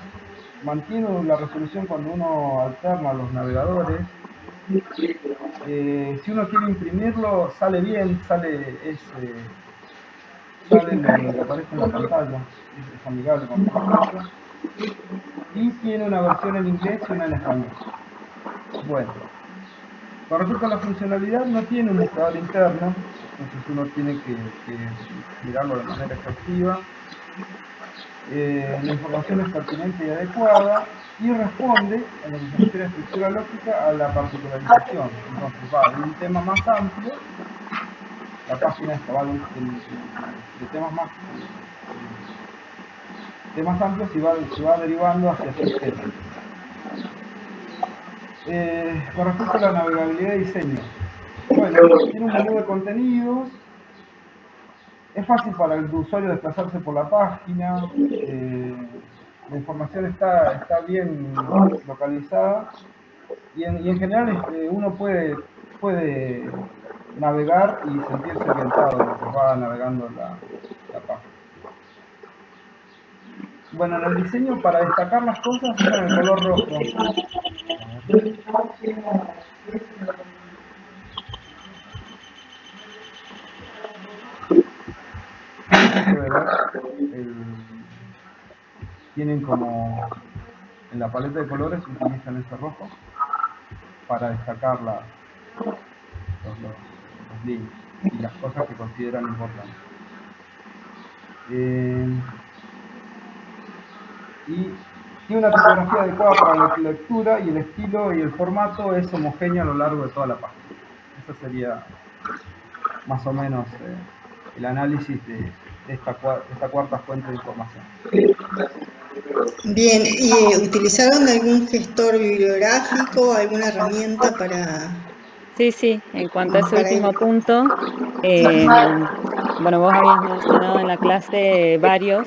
mantiene la resolución cuando uno alterna los navegadores. Si uno quiere imprimirlo, sale bien, sale lo que aparece en la pantalla, es amigable con la pantalla. Y tiene una versión en inglés y una en español. Bueno, con respecto a la funcionalidad, no tiene un buscador interno, entonces uno tiene que mirarlo de manera exhaustiva. La información es pertinente y adecuada y responde, en lo que se refiere a estructura lógica, a la particularización. Entonces va de un tema más amplio, la página esta va de temas amplios y se va derivando hacia subtemas. Con respecto a la navegabilidad y diseño, bueno, tiene un menú de contenidos, es fácil para el usuario desplazarse por la página, la información está bien localizada y en general uno puede navegar y sentirse orientado mientras va navegando la página. Bueno, en el diseño, para destacar las cosas, usan el color rojo. Puede ver, tienen como en la paleta de colores utilizan ese rojo para destacar los links y las cosas que consideran importantes. Y tiene una tipografía adecuada para la lectura y el estilo y el formato es homogéneo a lo largo de toda la página. Eso sería más o menos el análisis de esta cuarta fuente de información. Bien, ¿y utilizaron algún gestor bibliográfico, alguna herramienta para...? Sí, en cuanto a ese último punto, bueno, vos habías mencionado en la clase varios.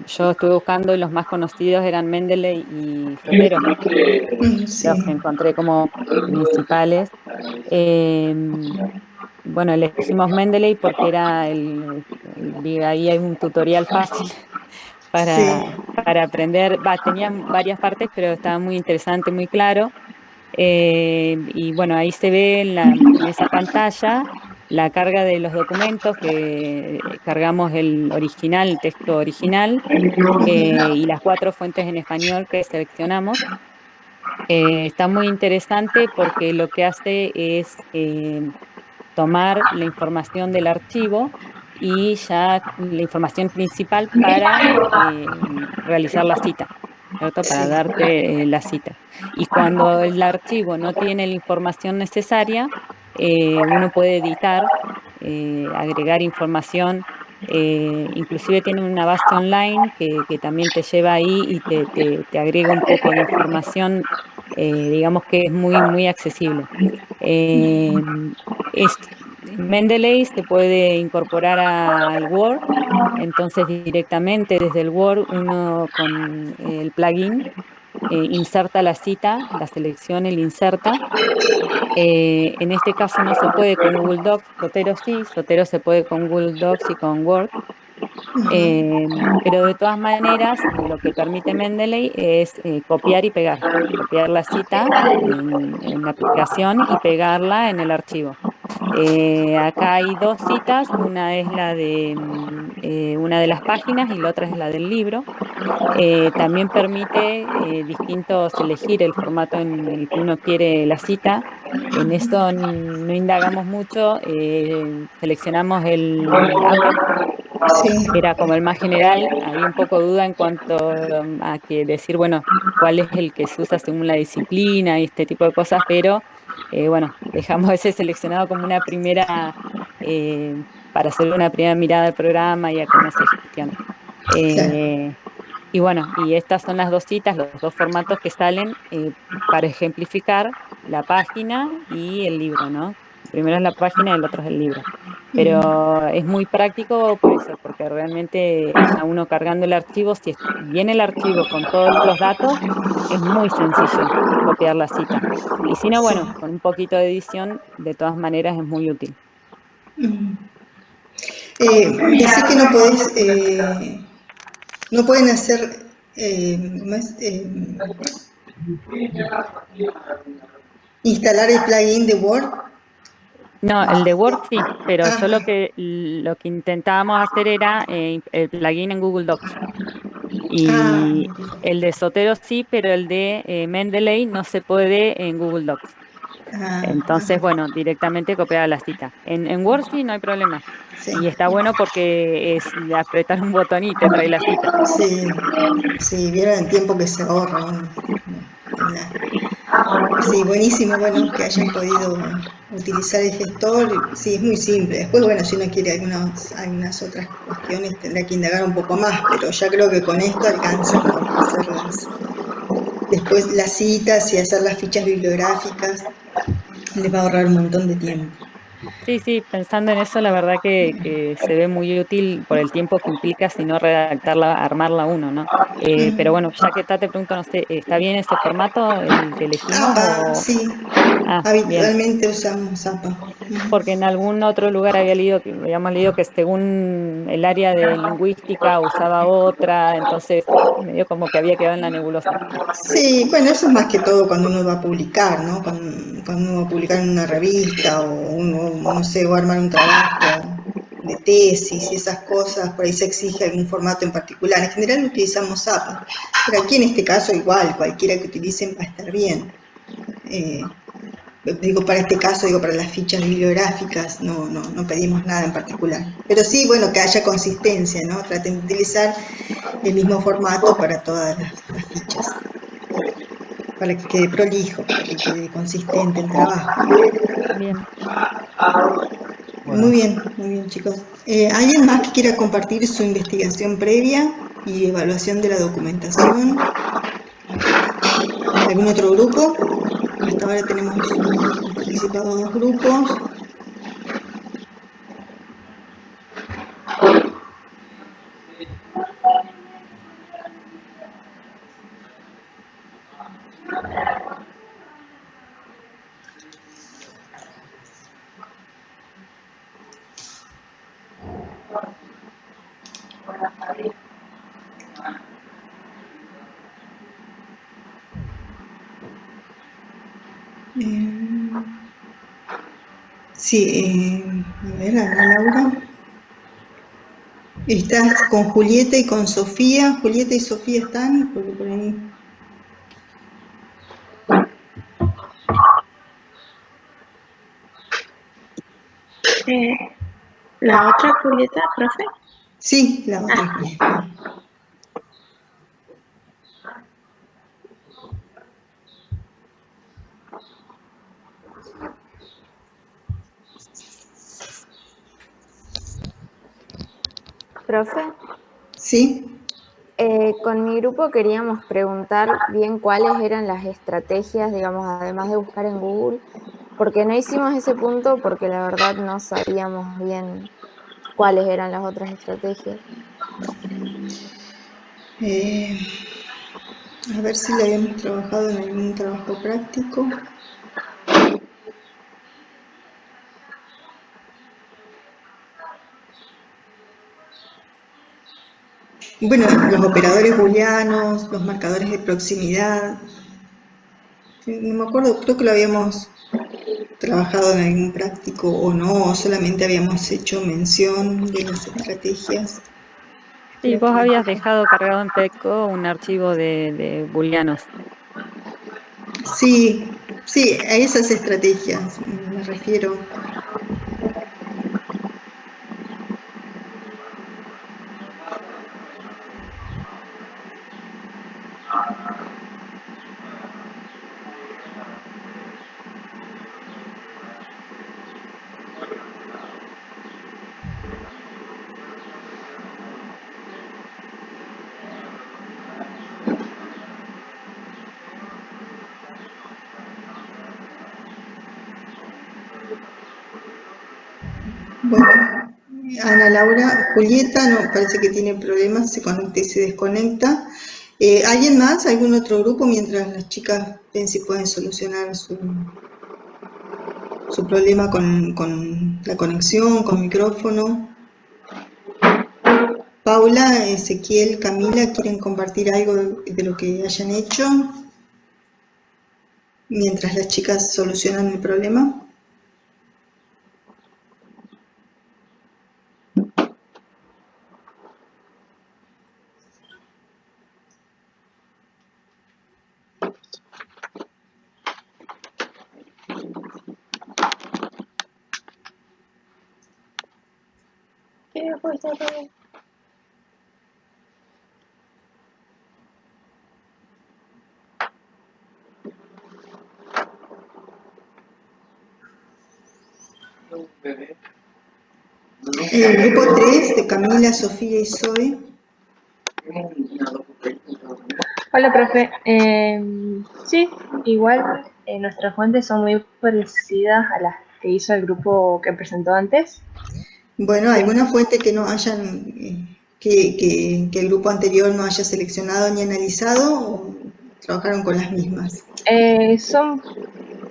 Yo estuve buscando y los más conocidos eran Mendeley y Zotero, Sí. los que encontré como principales. Bueno, elegimos Mendeley porque era ahí hay un tutorial fácil para aprender. Tenían varias partes, pero estaba muy interesante, muy claro. Y bueno, ahí se ve en esa pantalla la carga de los documentos, que cargamos el original, el texto original, y las 4 fuentes en español que seleccionamos. Está muy interesante porque lo que hace es tomar la información del archivo y ya la información principal para realizar la cita, ¿cierto? Para darte la cita. Y cuando el archivo no tiene la información necesaria, uno puede editar, agregar información. Inclusive tiene una base online que también te lleva ahí y te agrega un poco de información, digamos que es muy accesible. Mendeley se puede incorporar al Word, entonces directamente desde el Word uno con el plugin inserta la cita, la selecciona y la inserta. En este caso no se puede con Google Docs, Zotero sí, Zotero se puede con Google Docs y con Word. Pero de todas maneras, lo que permite Mendeley es copiar y pegar. Copiar la cita en la aplicación y pegarla en el archivo. Acá hay dos citas, una es la de una de las páginas y la otra es la del libro. También permite distintos elegir el formato en el que uno quiere la cita. En eso no indagamos mucho, seleccionamos el APA, Sí, que era como el más general. Había un poco de duda en cuanto a que decir, bueno, cuál es el que se usa según la disciplina y este tipo de cosas, pero bueno, dejamos ese seleccionado como una primera, para hacer una primera mirada al programa y a cómo se gestiona. claro. Eh, y bueno, y estas son las dos citas, los dos formatos que salen para ejemplificar la página y el libro, ¿no? Primero es la página y el otro es el libro. Pero es muy práctico por eso, porque realmente ya uno cargando el archivo, si viene el archivo con todos los datos, es muy sencillo copiar la cita. Y si no, Sí. bueno, con un poquito de edición, de todas maneras es muy útil. Decís que no podés, no pueden hacer, ¿cómo es? Instalar el plugin de Word. No, el de Word sí, pero yo Ah, lo que intentábamos hacer era el plugin en Google Docs. ah, Y el de Sotero sí, pero el de Mendeley no se puede en Google Docs. ah, Entonces, ah, bueno, directamente copiar la cita. En Word sí no hay problema. sí, Y está bueno porque es de apretar un botón y te trae la cita. sí, sí, vieron el tiempo que se ahorra uno. Sí, buenísimo, bueno, que hayan podido utilizar el gestor. Sí, es muy simple. Después, bueno, si uno quiere algunas otras cuestiones, tendrá que indagar un poco más, pero ya creo que con esto alcanza como para hacerlas. Después las citas y hacer las fichas bibliográficas, les va a ahorrar un montón de tiempo. Sí, sí, pensando en eso, la verdad que se ve muy útil por el tiempo que implica, si no redactarla, armarla uno, ¿no? Pero bueno, ya que te pregunto, no sé, ¿está bien ese formato, el que elegimos? APA, sí, Ah, bien. habitualmente usamos APA. Porque en algún otro lugar habíamos leído que según el área de lingüística usaba otra, entonces medio como que había quedado en la nebulosa. Sí, bueno, eso es más que todo cuando uno va a publicar, ¿no? Cuando uno va a publicar en una revista o uno, no sé, va a armar un trabajo de tesis y esas cosas, por ahí se exige algún formato en particular. En general utilizamos APA, pero aquí en este caso igual, cualquiera que utilicen va a estar bien. Digo, para este caso, digo, para las fichas bibliográficas, no pedimos nada en particular. Pero sí, bueno, que haya consistencia, ¿no? Traten de utilizar el mismo formato para todas las fichas, para que quede prolijo, para que quede consistente el trabajo. Bien. Bueno, Muy bien, chicos. ¿Alguien más que quiera compartir su investigación previa y evaluación de la documentación? ¿Algún otro grupo? Hasta ahora han participado dos grupos. Sí, a ver, Ana Laura. Estás con Julieta y con Sofía. Julieta y Sofía están, porque por ahí. La otra Julieta, profe. Sí, la otra Julieta. Profe, Sí. con mi grupo queríamos preguntar bien cuáles eran las estrategias, digamos, además de buscar en Google, porque no hicimos ese punto porque la verdad no sabíamos bien cuáles eran las otras estrategias. A ver si lo habíamos trabajado en algún trabajo práctico. Bueno, los operadores booleanos, los marcadores de proximidad. No me acuerdo, creo que lo habíamos trabajado en algún práctico o no, o solamente habíamos hecho mención de las estrategias. Sí, Creo vos que habías dejado cargado en Petco un archivo de booleanos. sí, sí, a esas estrategias me refiero. Bueno, Ana Laura, Julieta, no, parece que tiene problemas, se conecta y se desconecta. ¿Alguien más? ¿Algún otro grupo? Mientras las chicas ven si pueden solucionar su problema con la conexión, con micrófono. Paula, Ezequiel, Camila, ¿quieren compartir algo de lo que hayan hecho mientras las chicas solucionan el problema? El grupo 3 de Camila, Sofía y Zoe. Hola, profe. Sí, igual nuestras fuentes son muy parecidas a las que hizo el grupo que presentó antes. Bueno, ¿alguna fuente que no hayan, que el grupo anterior no haya seleccionado ni analizado o trabajaron con las mismas? Son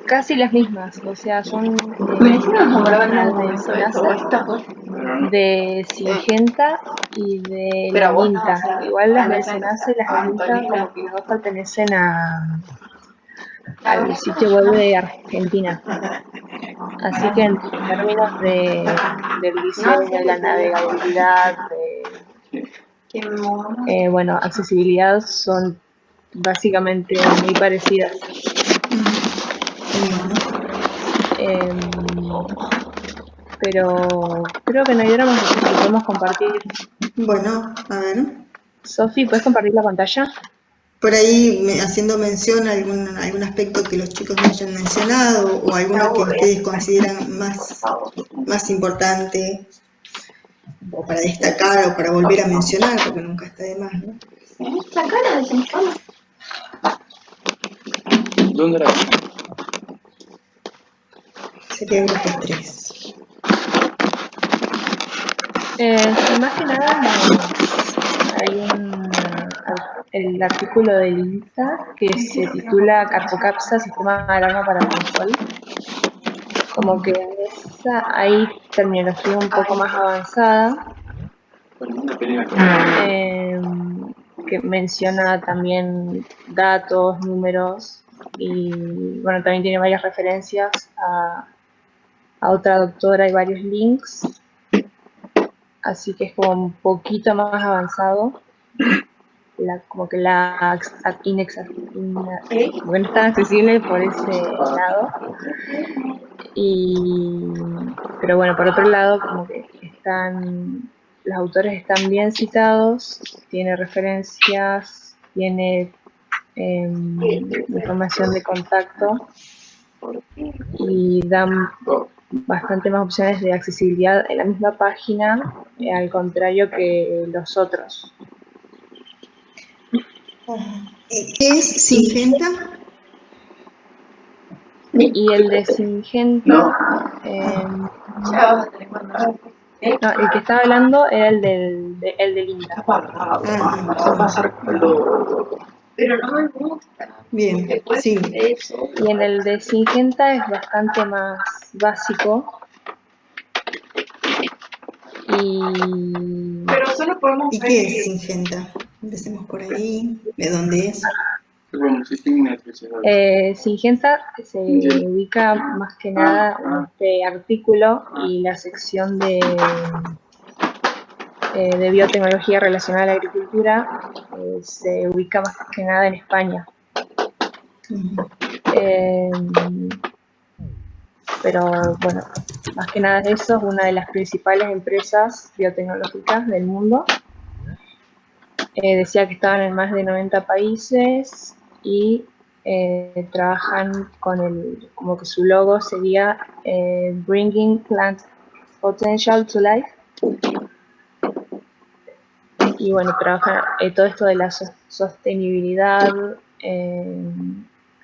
casi las mismas, o sea, son de Singenta y de la Minta. Igual las mecenas y las Minta como que las dos pertenecen al sitio web de Argentina. Así que en términos del diseño, de la navegabilidad, bueno, accesibilidad son básicamente muy parecidas. Pero creo que no hay drama que podemos compartir. Bueno, a ver. Sofi, ¿puedes compartir la pantalla? Por ahí haciendo mención a algún aspecto que los chicos no hayan mencionado o alguno que ustedes consideran más importante o para destacar o para volver a mencionar, porque nunca está de más, ¿no? ¿Dónde era? Sería el grupo 3. Más que nada hay el artículo del INTA que se titula Carpocapsa, Sistema de Alarma para Control. Como que en esa hay terminología un poco más avanzada, que menciona también datos, números, y bueno, también tiene varias referencias a otra doctora y varios links, así que es como un poquito más avanzado, como que como que no es tan accesible por ese lado. Pero bueno, por otro lado, como que los autores están bien citados, tiene referencias, tiene información de contacto y dan bastante más opciones de accesibilidad en la misma página, al contrario que los otros. ¿Qué es Singenta? Y el de Singenta, no, el que estaba hablando era el del INTA. Pero no me gusta. Bien, sí. Y en el de Singenta es bastante más básico. Y ¿Y qué es Singenta? Empecemos por ahí. ¿De dónde es? Singenta se ubica más que nada en este artículo y la sección de biotecnología relacionada a la agricultura se ubica más que nada en España. Pero bueno, más que nada de eso, es una de las principales empresas biotecnológicas del mundo. Decía que estaban en más de 90 países y trabajan con como que su logo sería Bringing Plant Potential to Life. Y bueno, trabajan todo esto de la sostenibilidad,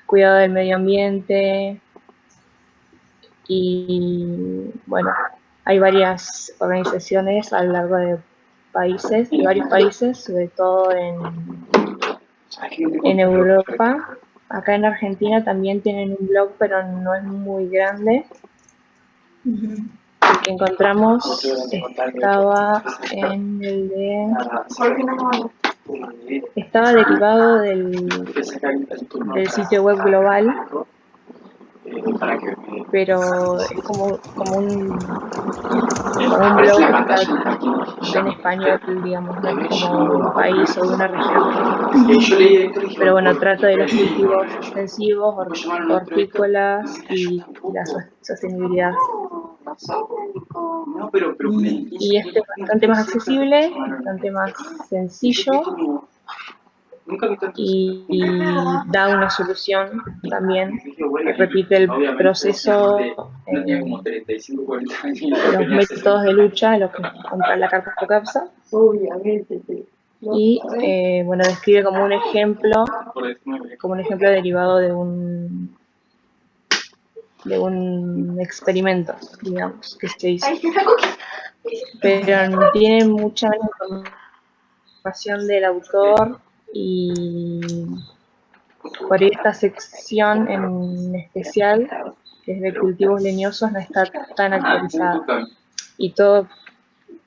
cuidado del medio ambiente, y bueno, hay varias organizaciones a lo largo de varios países, sobre todo en Europa. Acá en Argentina también tienen un blog, pero no es muy grande. El que encontramos estaba derivado del sitio web global, pero es como un blog que está en español, digamos, no es como de un país o de una región. Pero bueno, trata de los cultivos extensivos, hortícolas y la sostenibilidad. Y este es bastante más accesible, bastante más sencillo y da una solución también que repite el proceso, los métodos de lucha, lo que es contra la carpocapsa. Y bueno, describe como un ejemplo derivado de un experimento, digamos, que se hizo. Pero tiene mucha información del autor y por esta sección en especial, que es de cultivos leñosos, no está tan actualizada. Y todos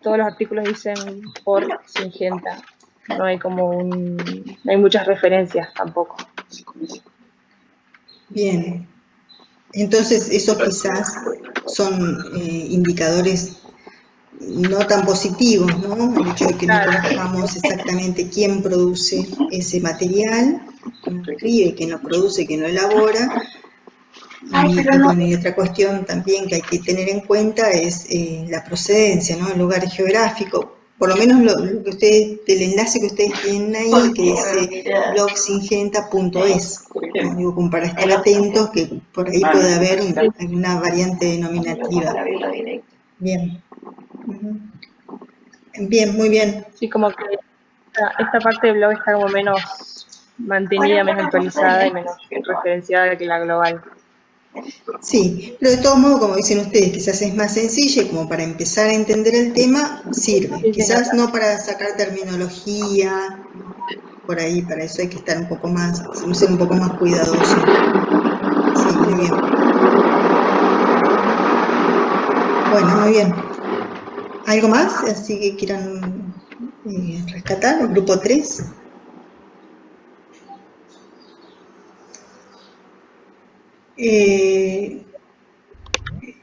los artículos dicen por Singenta. No hay no hay muchas referencias tampoco. Bien. Entonces, esos quizás son indicadores no tan positivos, ¿no? El hecho de que no conozcamos exactamente quién produce ese material, quién lo escribe, quién lo produce, quién lo elabora. Y bueno, y otra cuestión también que hay que tener en cuenta es la procedencia, ¿no? El lugar geográfico. Por lo menos lo que ustedes, el enlace que ustedes tienen ahí, que dice blogsingenta.es. ¿No? Digo, como para estar atentos, que por ahí puede haber alguna variante denominativa. Bien. Bien, muy bien. Sí, como que esta parte del blog está como menos mantenida, menos actualizada y menos referenciada que la global. Sí, pero de todos modos, como dicen ustedes, quizás es más sencilla y como para empezar a entender el tema sirve. Sí, quizás no para sacar terminología, por ahí, para eso hay que estar un poco más, ser un poco más cuidadoso. Sí, muy bien. Bueno, muy bien. ¿Algo más? Así que quieran rescatar, el grupo 3.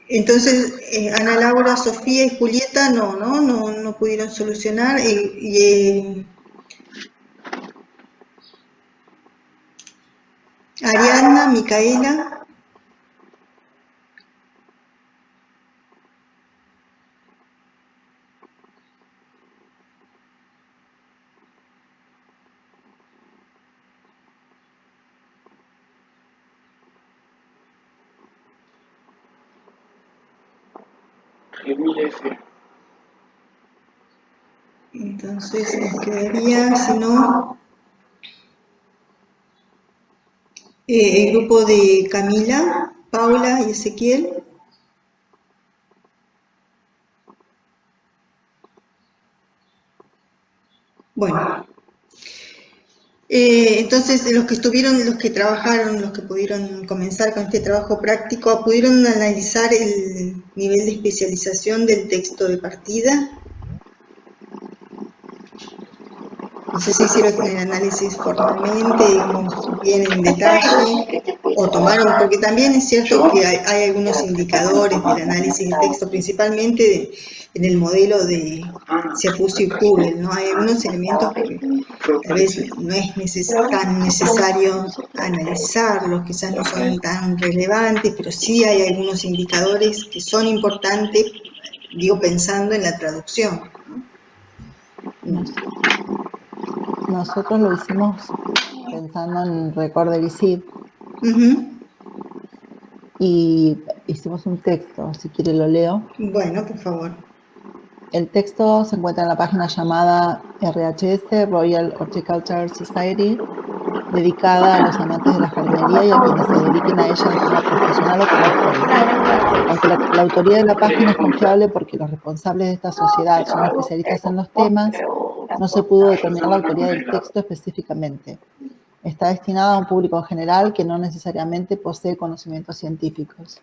Entonces, Ana Laura, Sofía y Julieta no pudieron solucionar. Ariadna, Micaela. Entonces nos quedaría, si no, el grupo de Camila, Paula y Ezequiel. Bueno, entonces los que trabajaron, los que pudieron comenzar con este trabajo práctico, ¿pudieron analizar el nivel de especialización del texto de partida? No sé si hicieron el análisis formalmente, digamos, bien en detalle, o tomaron, porque también es cierto que hay algunos indicadores del análisis del texto, principalmente en el modelo de Siapusi y Kugel, ¿no? Hay algunos elementos que tal vez no es tan necesario analizarlos, quizás no son tan relevantes, pero sí hay algunos indicadores que son importantes, digo, pensando en la traducción, ¿no? Nosotros lo hicimos pensando en Recorder y Sid, y hicimos un texto, si quiere lo leo. Bueno, por favor. El texto se encuentra en la página llamada RHS, Royal Horticultural Society, dedicada a los amantes de la jardinería y a quienes se dediquen a ella de forma profesional o como hobby. Aunque la autoría de la página es confiable porque los responsables de esta sociedad son especialistas en los temas, no se pudo determinar la autoría del texto específicamente. Está destinada a un público en general que no necesariamente posee conocimientos científicos.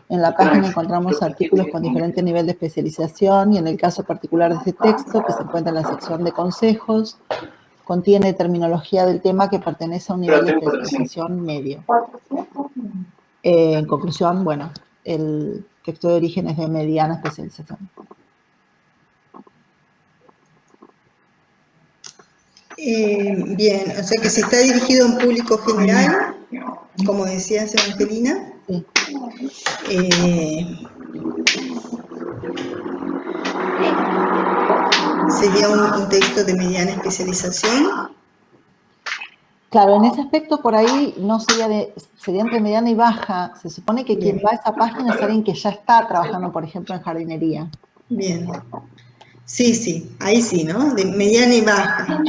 En la página encontramos artículos con diferente nivel de especialización y en el caso particular de este texto, que se encuentra en la sección de consejos, contiene terminología del tema que pertenece a un nivel de especialización medio. En conclusión, bueno, el texto de origen es de mediana especialización. Bien, o sea que si está dirigido a un público general, como decías, Evangelina, sí. Sería un texto de mediana especialización. Claro, en ese aspecto por ahí no sería entre mediana y baja. Se supone que quien va a esa página es alguien que ya está trabajando, por ejemplo, en jardinería. Bien. Sí, ahí sí, ¿no? De mediana y baja,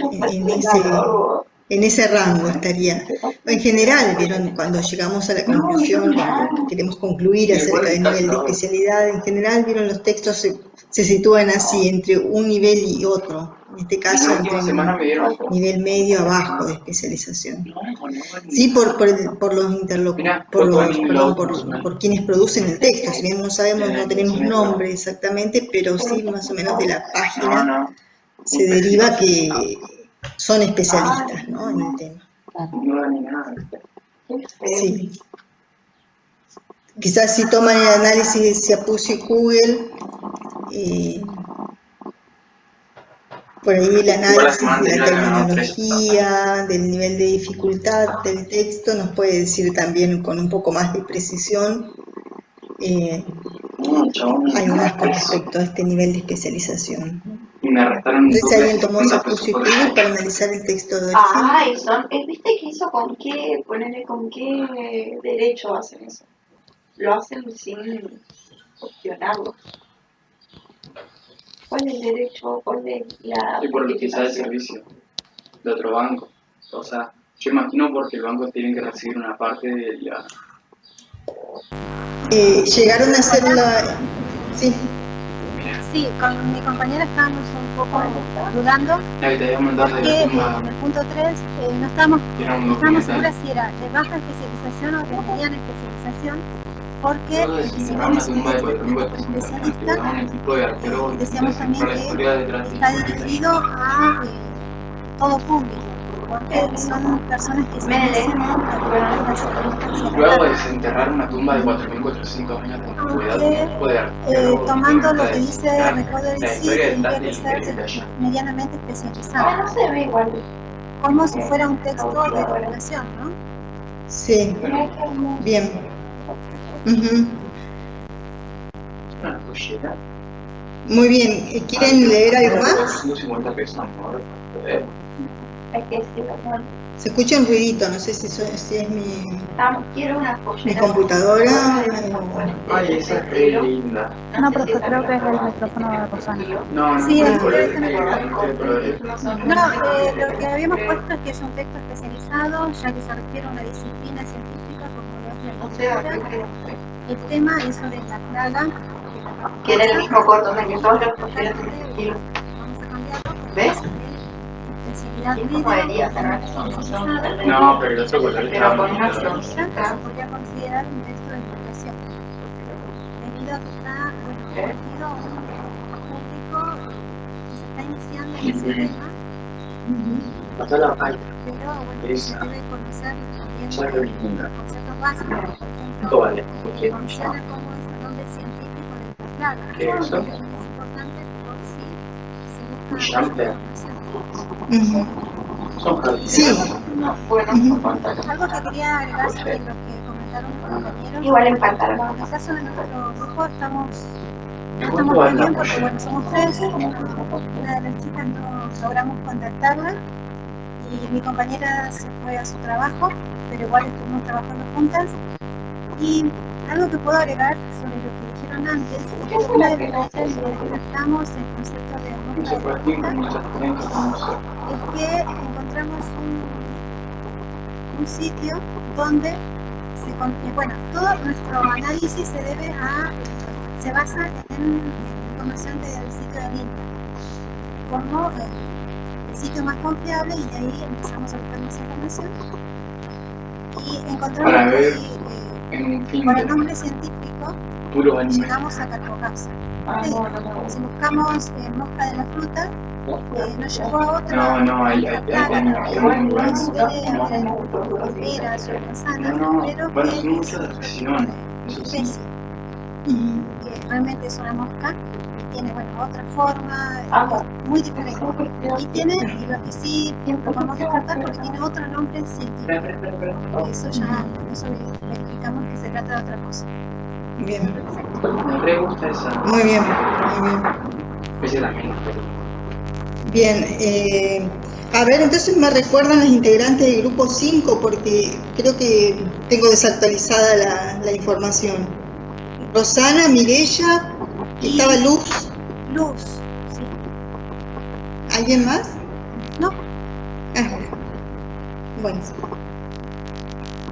en ese rango estaría. En general, vieron, cuando llegamos a la conclusión, cuando queremos concluir acerca del nivel de especialidad, en general, vieron, los textos se sitúan así, entre un nivel y otro. En este caso, entre un nivel medio a bajo de especialización. Sí, por quienes producen el texto. Si bien no sabemos, no tenemos nombre exactamente, pero sí más o menos de la página se deriva que son especialistas, ¿no?, en el tema. Sí. Quizás si toman el análisis de Siapusi y Kugel, por ahí el análisis de la terminología, del nivel de dificultad del texto, nos puede decir también con un poco más de precisión algo más con respecto a este nivel de especialización. Entonces alguien tomó Siapusi y Kugel para analizar el texto de origen. ¿Viste que eso con qué derecho hacen eso? Lo hacen sin cuestionarlo. ¿Cuál es el derecho? ¿Cuál es la...? Y por utilizar el servicio de otro banco. O sea, yo imagino porque el banco tiene que recibir una parte de la... Llegaron a hacer la... Sí. Sí, con mi compañera estábamos un poco dudando porque en el punto 3 no estábamos seguras si era de baja especialización o de mediana especialización, porque si bien es un texto especialista, decíamos también que está dirigido a todo público, porque son personas que se inician en Luego de desenterrar una tumba de 4.400 años de antigüedad, tomando lo que dice Recorder y Sid, tendría que ser medianamente especializado. No se ve igual. Como si fuera un texto de regulación, ¿no? Sí, bien. Muy bien, ¿quieren leer algo más? Se escucha un ruidito, no sé si es mi computadora. Ay, esa es re linda. No, pero creo que es el micrófono de Rosana. No, sí, no, lo que habíamos puesto es que es un texto especializado, ya que se refiere a una disciplina científica como es la agricultura. El tema es sobre la plaga. Que era el mismo corto, o sea que todos los profesores vamos a cambiarlo. ¿Ves? No, pero el otro color pero con una se podría considerar un texto de divulgación, debido a que está dirigido a un público que se está iniciando en ese tema, Hasta la página. Pero bueno, se debe conocer también conceptos básicos, por ejemplo, Vale. funciona como es el nombre científico de las plagas. ¿Qué es eso? Es importante por si se busca Jumpler. información. Sí. Algo que quería agregar sobre lo que comentaron los compañeros. Igual en pantalla. En el caso de nuestro grupo estamos muy bien porque bueno, somos tres. Una de las chicas no logramos contactarla y mi compañera se fue a su trabajo, pero igual estuvimos trabajando juntas. Y algo que puedo agregar sobre lo que dijeron antes es que una de las veces que tratamos el concepto de mosca de fruta es que encontramos un sitio donde bueno, todo nuestro análisis se basa en información del sitio de Linda como el sitio más confiable, y de ahí empezamos a buscar más información y encontramos Para ver que en un fin por de el nombre científico puros animes. llegamos a Carpocapsa. Si buscamos mosca de la fruta, nos llevó a otra plaga que suele haber en peras o en manzanas, pero que Bueno, es son muchas una excepciones. especie que realmente es una mosca y tiene otra forma, muy diferente, y tiene, y lo que sí vamos a descartar porque tiene otro nombre científico, eso ya verificamos que se trata de otra cosa. Bien. Me gusta esa. Muy bien, muy bien. Esa la mente. Bien, a ver, entonces me recuerdan las integrantes del grupo 5 porque creo que tengo desactualizada la información. Rosana, Mireya, estaba Luz. Luz, sí. ¿Alguien más? No.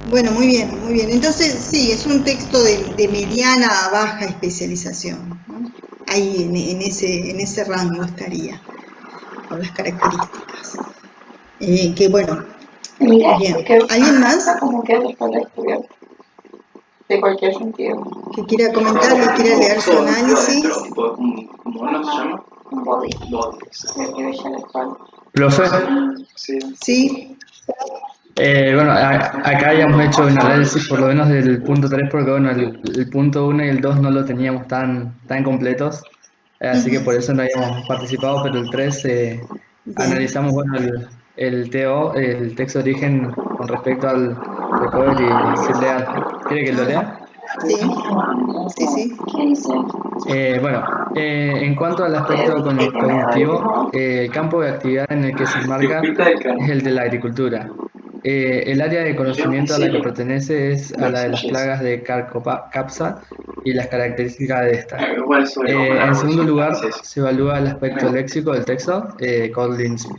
Bueno, muy bien, muy bien. Entonces, sí, es un texto de mediana a baja especialización, ¿no? Ahí en ese rango estaría, con las características. Que bueno, Mira, bien. porque ¿Alguien más? como que después de estudiar, de cualquier sentido. Que quiera comentar, que quiera leer su análisis. ¿Cómo no se llama? Un body. Body. Profe, Sí. bueno, acá hayamos hecho un análisis por lo menos del punto 3 porque bueno, el punto 1 y el 2 no lo teníamos tan completos, así que por eso no habíamos participado, pero el 3 analizamos bueno, el TO, el texto de origen con respecto al recovery serial. ¿Quiere que lo lea? Sí. Bueno, en cuanto al aspecto cognitivo, el campo de actividad en el que se enmarca es el de la agricultura. El área de conocimiento a la que pertenece es a la de las plagas de Carpocapsa y las características de esta. En segundo lugar, se evalúa el aspecto léxico del texto, Kotlin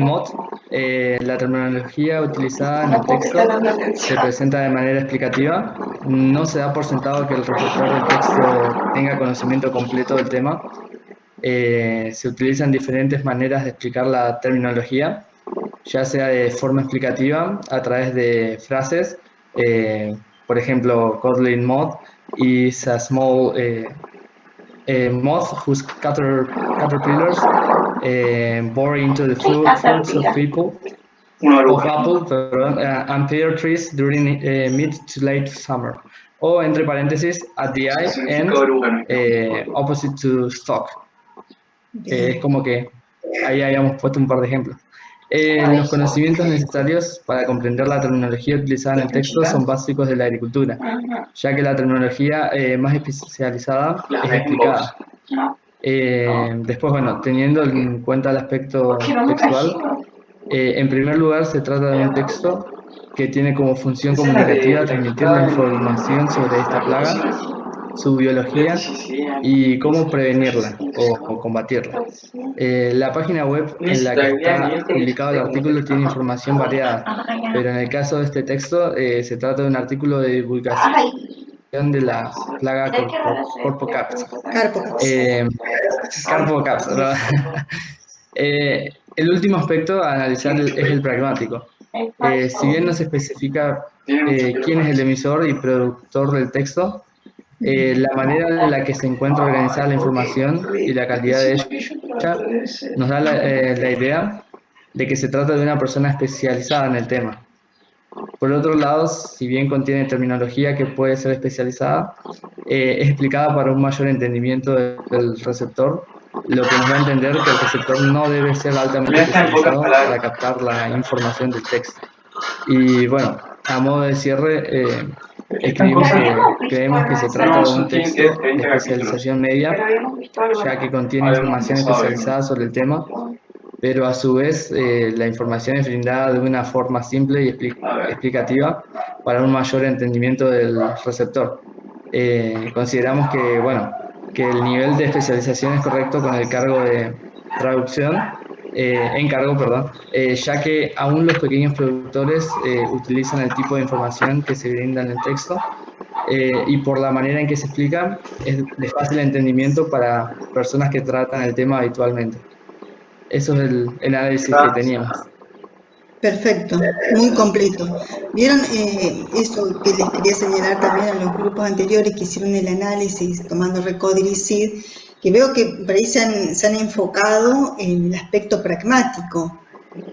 Mod. La terminología utilizada en el texto se presenta de manera explicativa. No se da por sentado que el receptor del texto tenga conocimiento completo del tema. Se utilizan diferentes maneras de explicar la terminología, ya sea de forma explicativa a través de frases, por ejemplo, Kotlin Mod is a small moth whose caterpillars bore into the fruits of apple, and pear trees during mid to late summer. O entre paréntesis, at the eye and opposite to stalk. Es como que ahí habíamos puesto un par de ejemplos. Los conocimientos necesarios para comprender la terminología utilizada en el texto son básicos de la agricultura, ya que la terminología más especializada es explicada. Después, bueno, teniendo en cuenta el aspecto textual, en primer lugar se trata de un texto que tiene como función comunicativa transmitir la información sobre esta plaga, su biología y cómo prevenirla o combatirla. La página web en la que está publicado el artículo tiene información variada, pero en el caso de este texto se trata de un artículo de divulgación de la plaga Carpocapsa. Carpocapsa. El último aspecto a analizar es el pragmático. Si bien no se especifica quién es el emisor y productor del texto, La manera en la que se encuentra organizada la información y la calidad de ella nos da la idea de que se trata de una persona especializada en el tema. Por otro lado, si bien contiene terminología que puede ser especializada, es explicada para un mayor entendimiento del receptor, lo que nos da a entender que el receptor no debe ser altamente especializado para captar la información del texto. Y bueno, a modo de cierre, escribimos que creemos que se trata de un texto de especialización media, ya que contiene información especializada sobre el tema, pero a su vez la información es brindada de una forma simple y explicativa para un mayor entendimiento del receptor. Consideramos que, bueno, que el nivel de especialización es correcto con el cargo de traducción, ya que aún los pequeños productores utilizan el tipo de información que se brinda en el texto y por la manera en que se explica es de fácil entendimiento para personas que tratan el tema habitualmente. Eso es el análisis que teníamos. Perfecto, muy completo. ¿Vieron eso que les quería señalar también a los grupos anteriores que hicieron el análisis tomando Recoder y SID? Que veo que por ahí se han enfocado en el aspecto pragmático,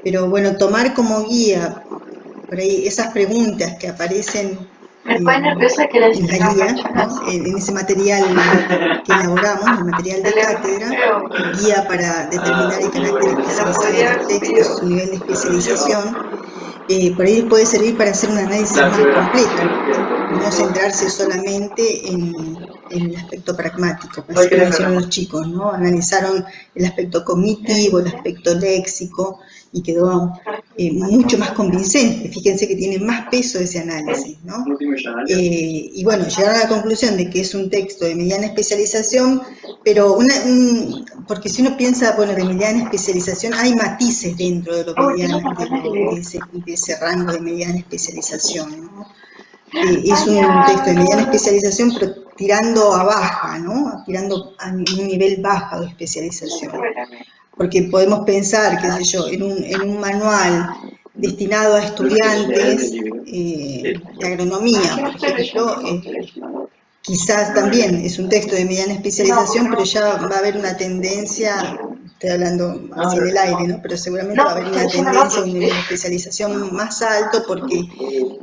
pero bueno, tomar como guía por ahí esas preguntas que aparecen en la guía, ¿no? En ese material que elaboramos, el material de cátedra, guía para determinar el carácter especializado de los textos, su nivel de especialización, por ahí puede servir para hacer un análisis más completo, no centrarse solamente en el aspecto pragmático, así como hicieron los chicos, ¿no? Analizaron el aspecto cognitivo, el aspecto léxico, y quedó mucho más convincente. Fíjense que tiene más peso ese análisis, ¿no? Y bueno, llegaron a la conclusión de que es un texto de mediana especialización, pero porque si uno piensa, bueno, de mediana especialización, hay matices dentro de de ese rango de mediana especialización, ¿no? Es un texto de mediana especialización, pero tirando a baja, ¿no? Tirando a un nivel bajo de especialización. Porque podemos pensar, qué sé yo, en un manual destinado a estudiantes de agronomía, por ejemplo, quizás también es un texto de mediana especialización, pero ya va a haber una tendencia, estoy hablando así en el aire, ¿no? Pero seguramente va a haber una tendencia a un nivel de especialización más alto porque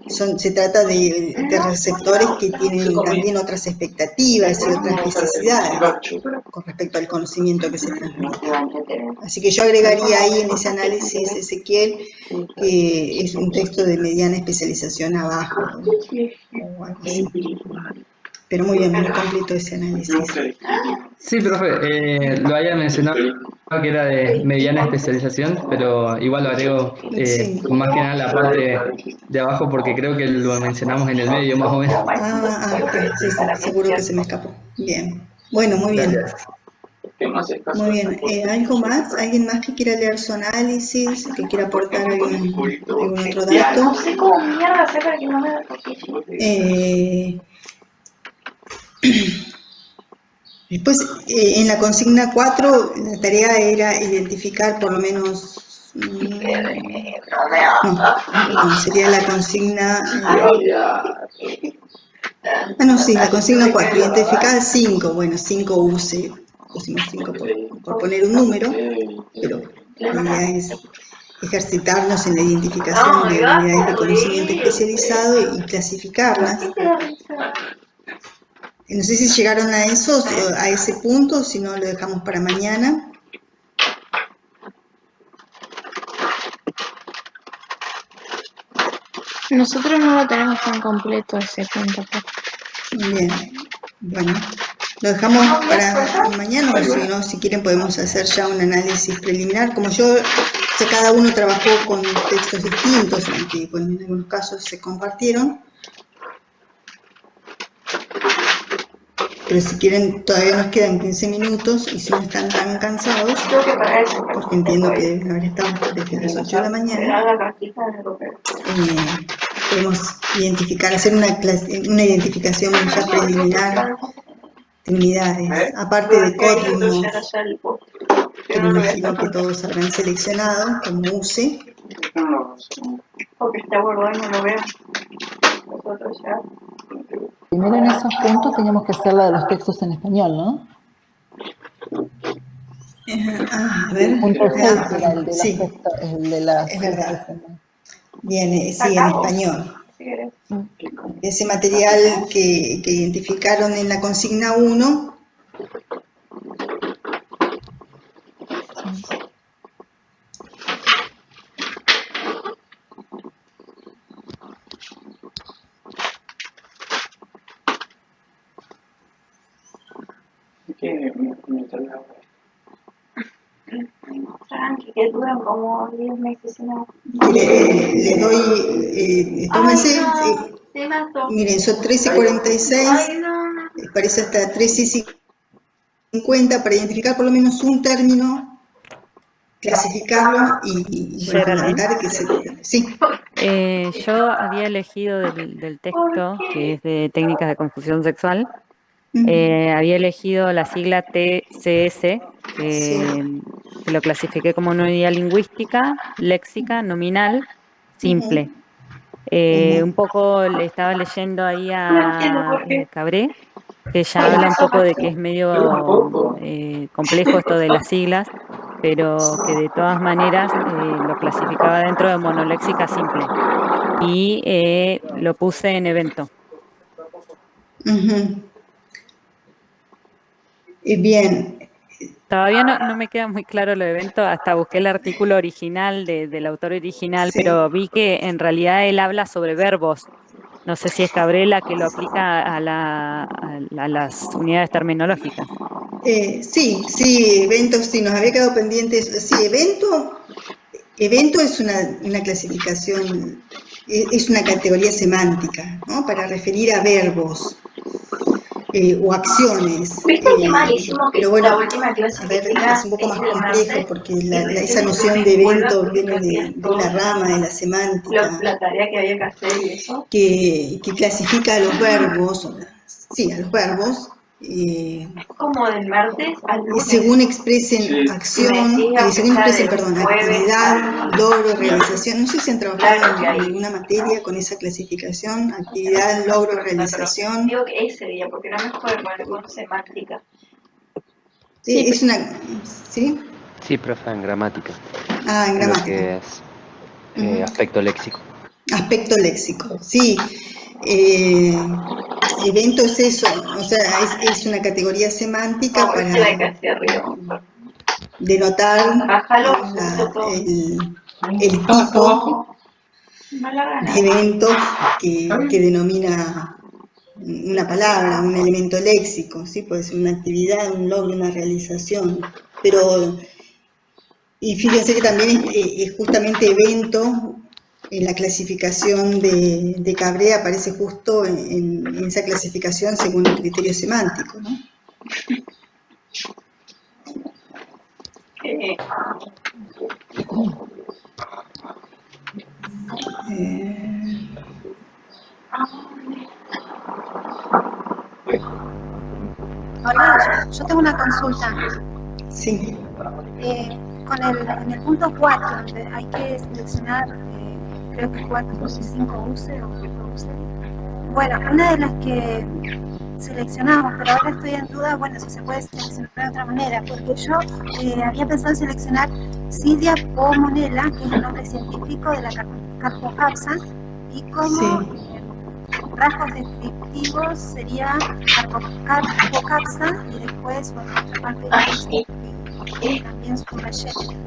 se trata de receptores que tienen también otras expectativas y otras necesidades con respecto al conocimiento que se transmite. Así que yo agregaría ahí en ese análisis, Ezequiel, que es un texto de mediana especialización abajo o algo así. Pero muy bien, muy completo ese análisis. Sí, profe, lo había mencionado que era de mediana especialización, pero igual lo agrego más que nada la parte de abajo porque creo que lo mencionamos en el medio más o menos. Sí, seguro que se me escapó. Bien. Bueno, muy bien. Gracias. Muy bien. ¿Algo más? ¿Alguien más que quiera leer su análisis? ¿Que quiera aportar algún otro dato? No sé cómo mierda hacer para que no me Después, en la consigna 4, la tarea era identificar por lo menos... no, sería la consigna... la consigna 4, identificar 5. Bueno, 5 use, pusimos 5 por poner un número, pero la idea es ejercitarnos en la identificación de unidades de conocimiento especializado y clasificarlas. No sé si llegaron a ese punto, si no lo dejamos para mañana. Nosotros no lo tenemos tan completo ese punto. Bien, bueno, lo dejamos para mañana o si no, si quieren podemos hacer ya un análisis preliminar. Como cada uno trabajó con textos distintos, aunque en algunos casos se compartieron. Pero si quieren, todavía nos quedan 15 minutos y si no están tan cansados, porque entiendo que deben haber estado desde las 8 de la mañana, podemos hacer una identificación ya preliminar de unidades, aparte de códigos, que me imagino que todos habrán seleccionado como use. Porque está guardado y no lo veo. Nosotros ya. primero en esos puntos teníamos que hacer la de los textos en español, ¿no? A ver. El punto 6 era el de los sí, textos, el de las... es verdad. Bien, sí, en español. Ese material que identificaron en la consigna 1. Tranqui, que duran como 10 meses. ¿No? Le doy, tómense, miren, son 13:46, parece hasta 13:50 para identificar por lo menos un término, clasificarlo y bueno, fundamentar que se... Sí. Yo había elegido del texto, que es de técnicas de confusión sexual, había elegido la sigla TCS, que lo clasifiqué como una unidad lingüística, léxica, nominal, simple. Un poco le estaba leyendo ahí a Cabré, que ya habla un poco de que es medio complejo esto de las siglas, pero que de todas maneras lo clasificaba dentro de monoléxica simple. Y lo puse en evento. Bien. Todavía no me queda muy claro lo de evento, hasta busqué el artículo original del autor original, Sí. pero vi que en realidad él habla sobre verbos. No sé si es Cabrera que lo aplica a las unidades terminológicas. Sí, eventos, sí, nos había quedado pendientes. Sí, evento es una clasificación, es una categoría semántica, ¿no? Para referir a verbos o acciones. Pero bueno, a ver, es un poco más complejo porque esa noción de evento viene de una rama de la semántica La tarea que había que hacer y eso. que clasifica a los verbos, a los verbos. Como del martes al lunes. Según expresen acción, actividad, logro, realización. No sé si han trabajado en alguna materia con esa clasificación, actividad, logro, realización. Digo que ese día, porque no me acuerdo con semántica. Sí, es una... ¿Sí? Sí, profe, en gramática. En gramática. Lo que es aspecto léxico. Aspecto léxico, sí. Evento es eso, o sea, es una categoría semántica para denotar el tipo de evento que denomina una palabra, un elemento léxico, ¿sí? Puede ser una actividad, un logro, una realización, pero, y fíjense que también es justamente evento. En la clasificación de Cabré aparece justo en esa clasificación según el criterio semántico, ¿no? Hola, yo tengo una consulta. Sí. En el punto 4, donde hay que seleccionar, creo que 4.5 use o use. Bueno, una de las que seleccionamos, pero ahora estoy en duda, bueno, si se puede seleccionar de otra manera, porque yo había pensado en seleccionar Silvia Pomonella, que es el nombre científico de la Carpocapsa, y como rasgos descriptivos sería Carpocapsa, y después, bueno, otra parte de también su relleno.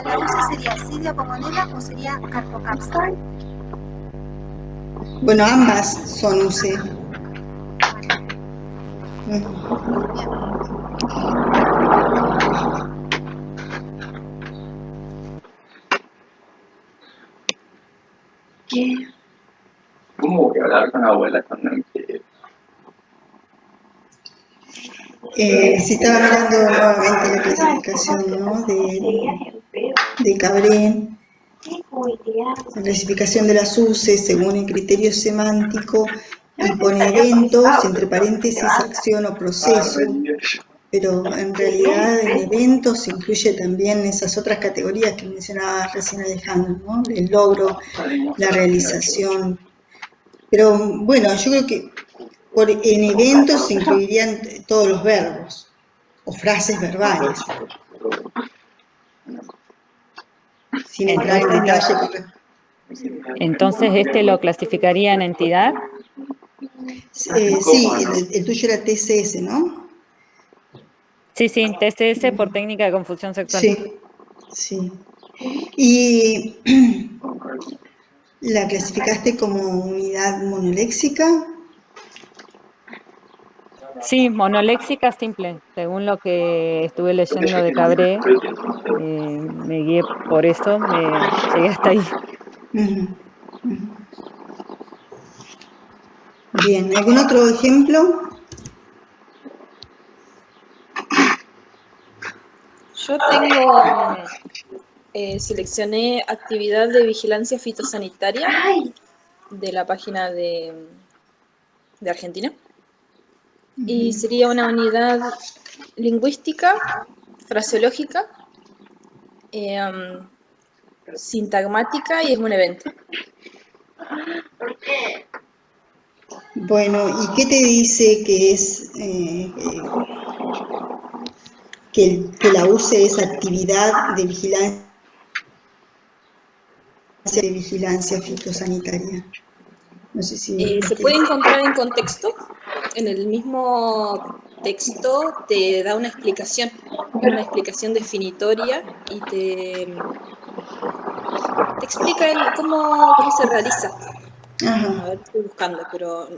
¿La UCE sería Silvia Pomonella o sería Carpocapsa? Bueno, ambas son UCE. ¿Qué? ¿Cómo voy a hablar con la abuela cuando me quiere? Si estaba mirando nuevamente la clasificación, ¿no? de Cabré, la clasificación de las UCE según el criterio semántico, y pone eventos, entre paréntesis, acción o proceso, pero en realidad en eventos se incluye también esas otras categorías que mencionaba recién Alejandro, ¿no? El logro, la realización. Pero bueno, yo creo que en eventos se incluirían todos los verbos o frases verbales, sin entrar en detalle. Entonces, ¿este lo clasificaría en entidad? Sí, el tuyo era TCS, ¿no? Sí, TCS por técnica de confusión sexual. Sí. ¿Y la clasificaste como unidad monoléxica? Sí, monoléxica simple, según lo que estuve leyendo de Cabré, me guié por eso, me llegué hasta ahí. Bien, ¿algún otro ejemplo? Yo tengo, seleccioné actividad de vigilancia fitosanitaria de la página de Argentina. Y sería una unidad lingüística, fraseológica, sintagmática y es un evento. Bueno, ¿y qué te dice que es que la use esa actividad de vigilancia fitosanitaria? No sé si se puede encontrar en contexto. En el mismo texto te da una explicación definitoria y te explica cómo se realiza. A ver, estoy buscando, pero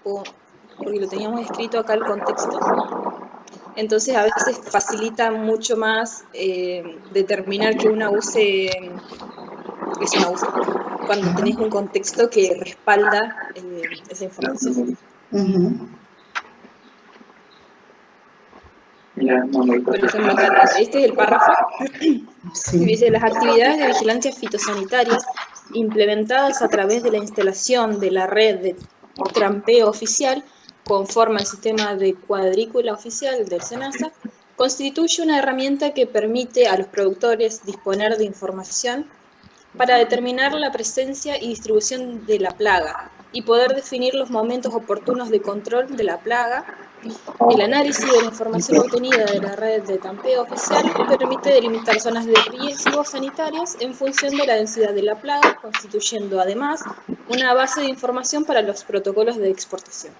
porque lo teníamos escrito acá el contexto. Entonces a veces facilita mucho más determinar que una UCE es una UCE cuando tenés un contexto que respalda esa información. Por ejemplo, acá, este es el párrafo y dice: las actividades de vigilancia fitosanitarias implementadas a través de la instalación de la red de trampeo oficial conforme al sistema de cuadrícula oficial del SENASA, constituye una herramienta que permite a los productores disponer de información para determinar la presencia y distribución de la plaga y poder definir los momentos oportunos de control de la plaga. El análisis de la información obtenida de la red de trampeo oficial permite delimitar zonas de riesgo sanitarias en función de la densidad de la plaga, constituyendo además una base de información para los protocolos de exportación.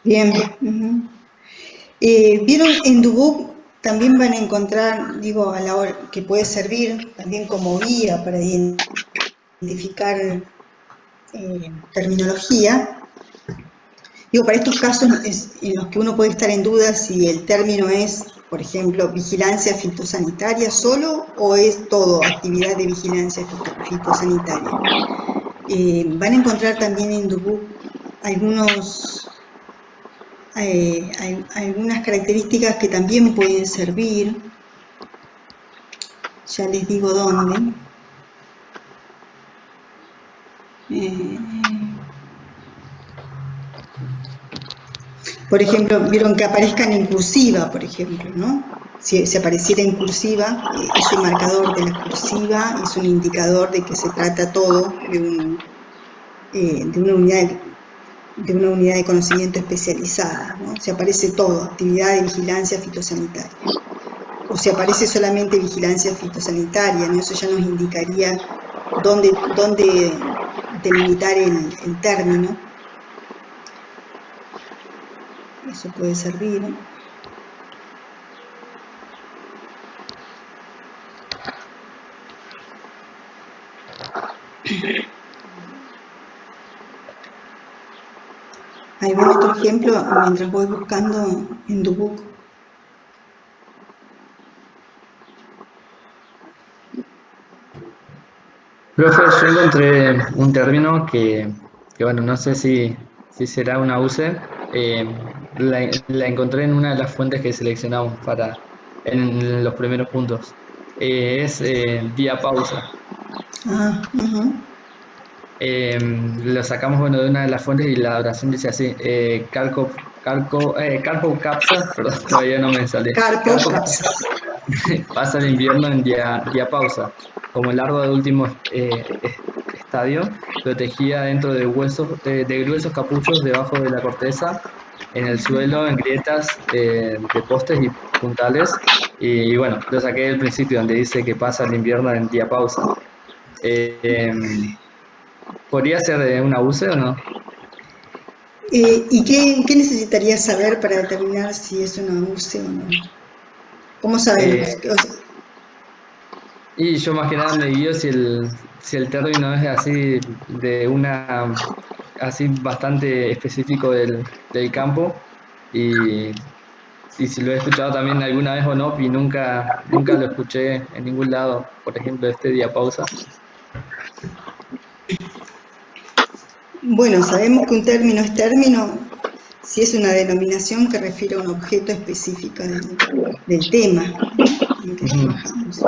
Bien. ¿Vieron en Dubuc? También van a encontrar, a la hora que puede servir también como guía para identificar terminología. Para estos casos en los que uno puede estar en duda si el término es, por ejemplo, vigilancia fitosanitaria solo o es todo actividad de vigilancia fitosanitaria. Van a encontrar también en Dubuc algunas características que también pueden servir. Ya les digo dónde. Por ejemplo, vieron que aparezcan en cursiva, por ejemplo, ¿no? Si apareciera en cursiva, ese marcador de la cursiva es un indicador de que se trata todo de una unidad de conocimiento especializada, ¿no? Si aparece todo, actividad de vigilancia fitosanitaria. O si aparece solamente vigilancia fitosanitaria, ¿no? Eso ya nos indicaría dónde delimitar el término. Eso puede servir. ¿Algún otro ejemplo mientras voy buscando en Dubuc? Profe, yo encontré un término que bueno, no sé si será una UCE. La encontré en una de las fuentes que seleccionamos en los primeros puntos. Es diapausa. Lo sacamos de una de las fuentes y la oración dice así: Carpo capsa, perdón, todavía no me sale. Carpo capsa. Pasa el invierno en diapausa. como el lardo de último estadio, protegida dentro de huesos, de gruesos capuchos debajo de la corteza, en el suelo, en grietas de postes y puntales. Y bueno, lo saqué del principio, donde dice que pasa el invierno en diapausa. ¿Podría ser una UCE o no? ¿Y qué necesitarías saber para determinar si es una UCE o no? ¿Cómo sabemos? Y yo más que nada me guío si el término es así de así bastante específico del campo y si lo he escuchado también alguna vez o no, y nunca lo escuché en ningún lado, por ejemplo, diapausa. Bueno, sabemos que un término es término si es una denominación que refiere a un objeto específico del tema en que trabajamos.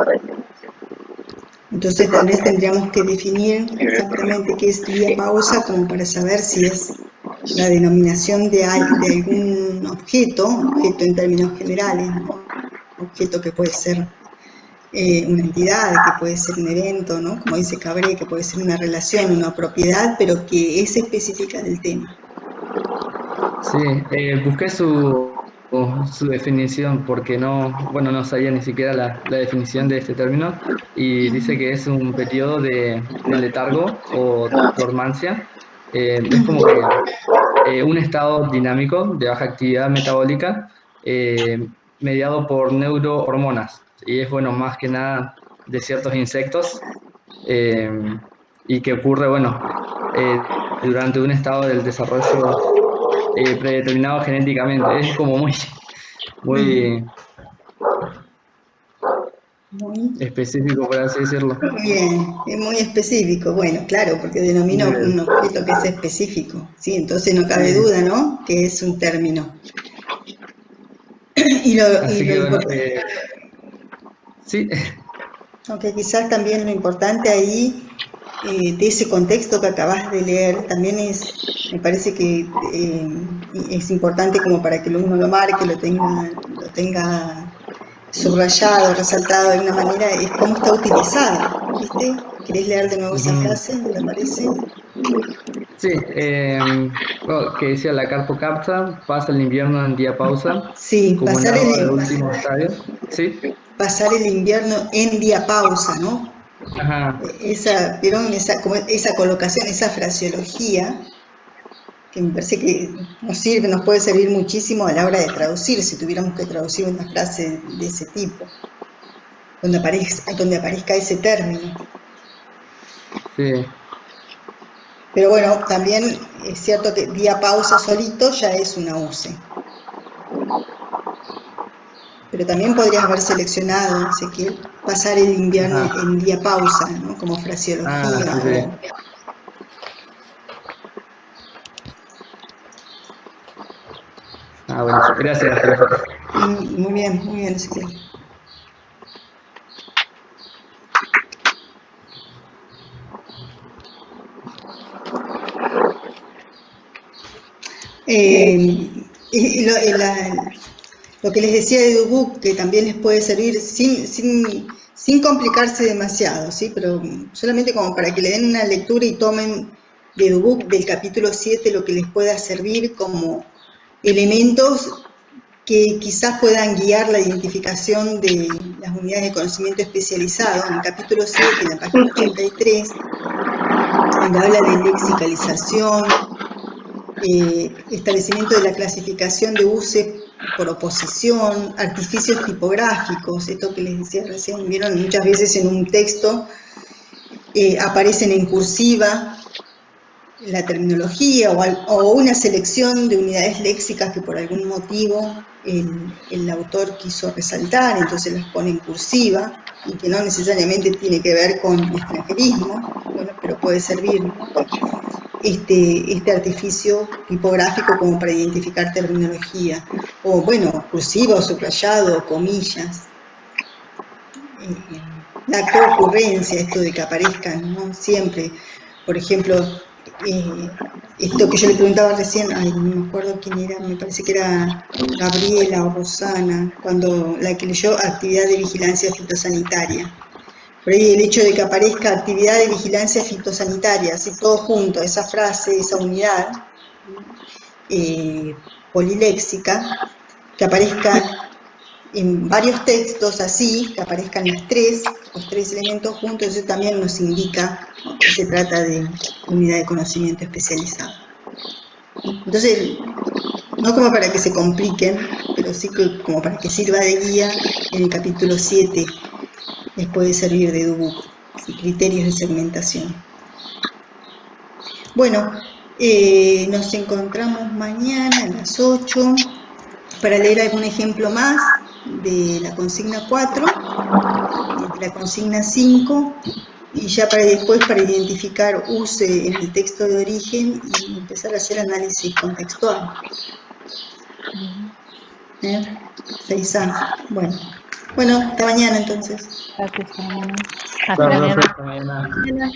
Entonces tal vez tendríamos que definir exactamente qué es diapausa como para saber si es la denominación de algún objeto en términos generales, ¿no? Objeto que puede ser una entidad, que puede ser un evento, ¿no? Como dice Cabré, que puede ser una relación, una propiedad, pero que es específica del tema. Sí, busqué su definición porque no sabía ni siquiera la definición de este término y dice que es un periodo de letargo o dormancia. Es como que un estado dinámico de baja actividad metabólica mediado por neurohormonas y es más que nada de ciertos insectos y que ocurre durante un estado del desarrollo predeterminado genéticamente. Es como muy específico, por así decirlo. Bien, es muy específico. Bueno, claro, porque denomina un objeto que es específico. Sí, entonces no cabe duda, ¿no? Que es un término. Sí. Aunque quizás también lo importante ahí de ese contexto que acabas de leer también me parece que es importante como para que uno lo marque, lo tenga subrayado, resaltado de alguna manera, es cómo está utilizado, ¿viste? ¿Querés leer de nuevo esa frase, me parece? Sí, que decía la carpocapsa, pasa el invierno en diapausa, sí, como el largo del último estadio. ¿Sí? Pasar el invierno en diapausa, ¿no? Ajá. Esa colocación, esa fraseología, que me parece que nos puede servir muchísimo a la hora de traducir, si tuviéramos que traducir una frase de ese tipo, donde aparezca ese término. Sí. Pero bueno, también es cierto que diapausa solito ya es una UCE. Pero también podrías haber seleccionado, Ezequiel, pasar el invierno en diapausa, ¿no? Como fraseología. Sí. Bueno, gracias, profe. Muy bien, Ezequiel. Lo que les decía de Dubuc, que también les puede servir sin complicarse demasiado, ¿sí? Pero solamente como para que le den una lectura y tomen de Dubuc del capítulo 7 lo que les pueda servir como elementos que quizás puedan guiar la identificación de las unidades de conocimiento especializado. En el capítulo 7, en la página 83, donde habla de lexicalización, establecimiento de la clasificación de UCE por oposición, artificios tipográficos, esto que les decía recién, vieron muchas veces en un texto aparecen en cursiva la terminología o una selección de unidades léxicas que por algún motivo el autor quiso resaltar, entonces las pone en cursiva y que no necesariamente tiene que ver con extranjerismo, bueno, pero puede servir, ¿no? Este artificio tipográfico como para identificar terminología, o bueno, cursiva o subrayado, o comillas. La coocurrencia, esto de que aparezcan, ¿no? Siempre, por ejemplo, esto que yo le preguntaba recién, no me acuerdo quién era, me parece que era Gabriela o Rosana, la que leyó actividad de vigilancia fitosanitaria. Por ahí el hecho de que aparezca actividad de vigilancia fitosanitaria, así todo junto, esa frase, esa unidad poliléxica, que aparezca en varios textos así, que aparezcan los tres elementos juntos, eso también nos indica, ¿no?, que se trata de unidad de conocimiento especializado. Entonces, no como para que se compliquen, pero sí que como para que sirva de guía en el capítulo 7, les puede servir de DUBUC, y criterios de segmentación. Bueno, nos encontramos mañana a las 8 para leer algún ejemplo más de la consigna 4, de la consigna 5, y ya para después para identificar use en el texto de origen y empezar a hacer análisis contextual. 6A. Bueno, hasta mañana entonces. Gracias, Hasta mañana. Hasta mañana.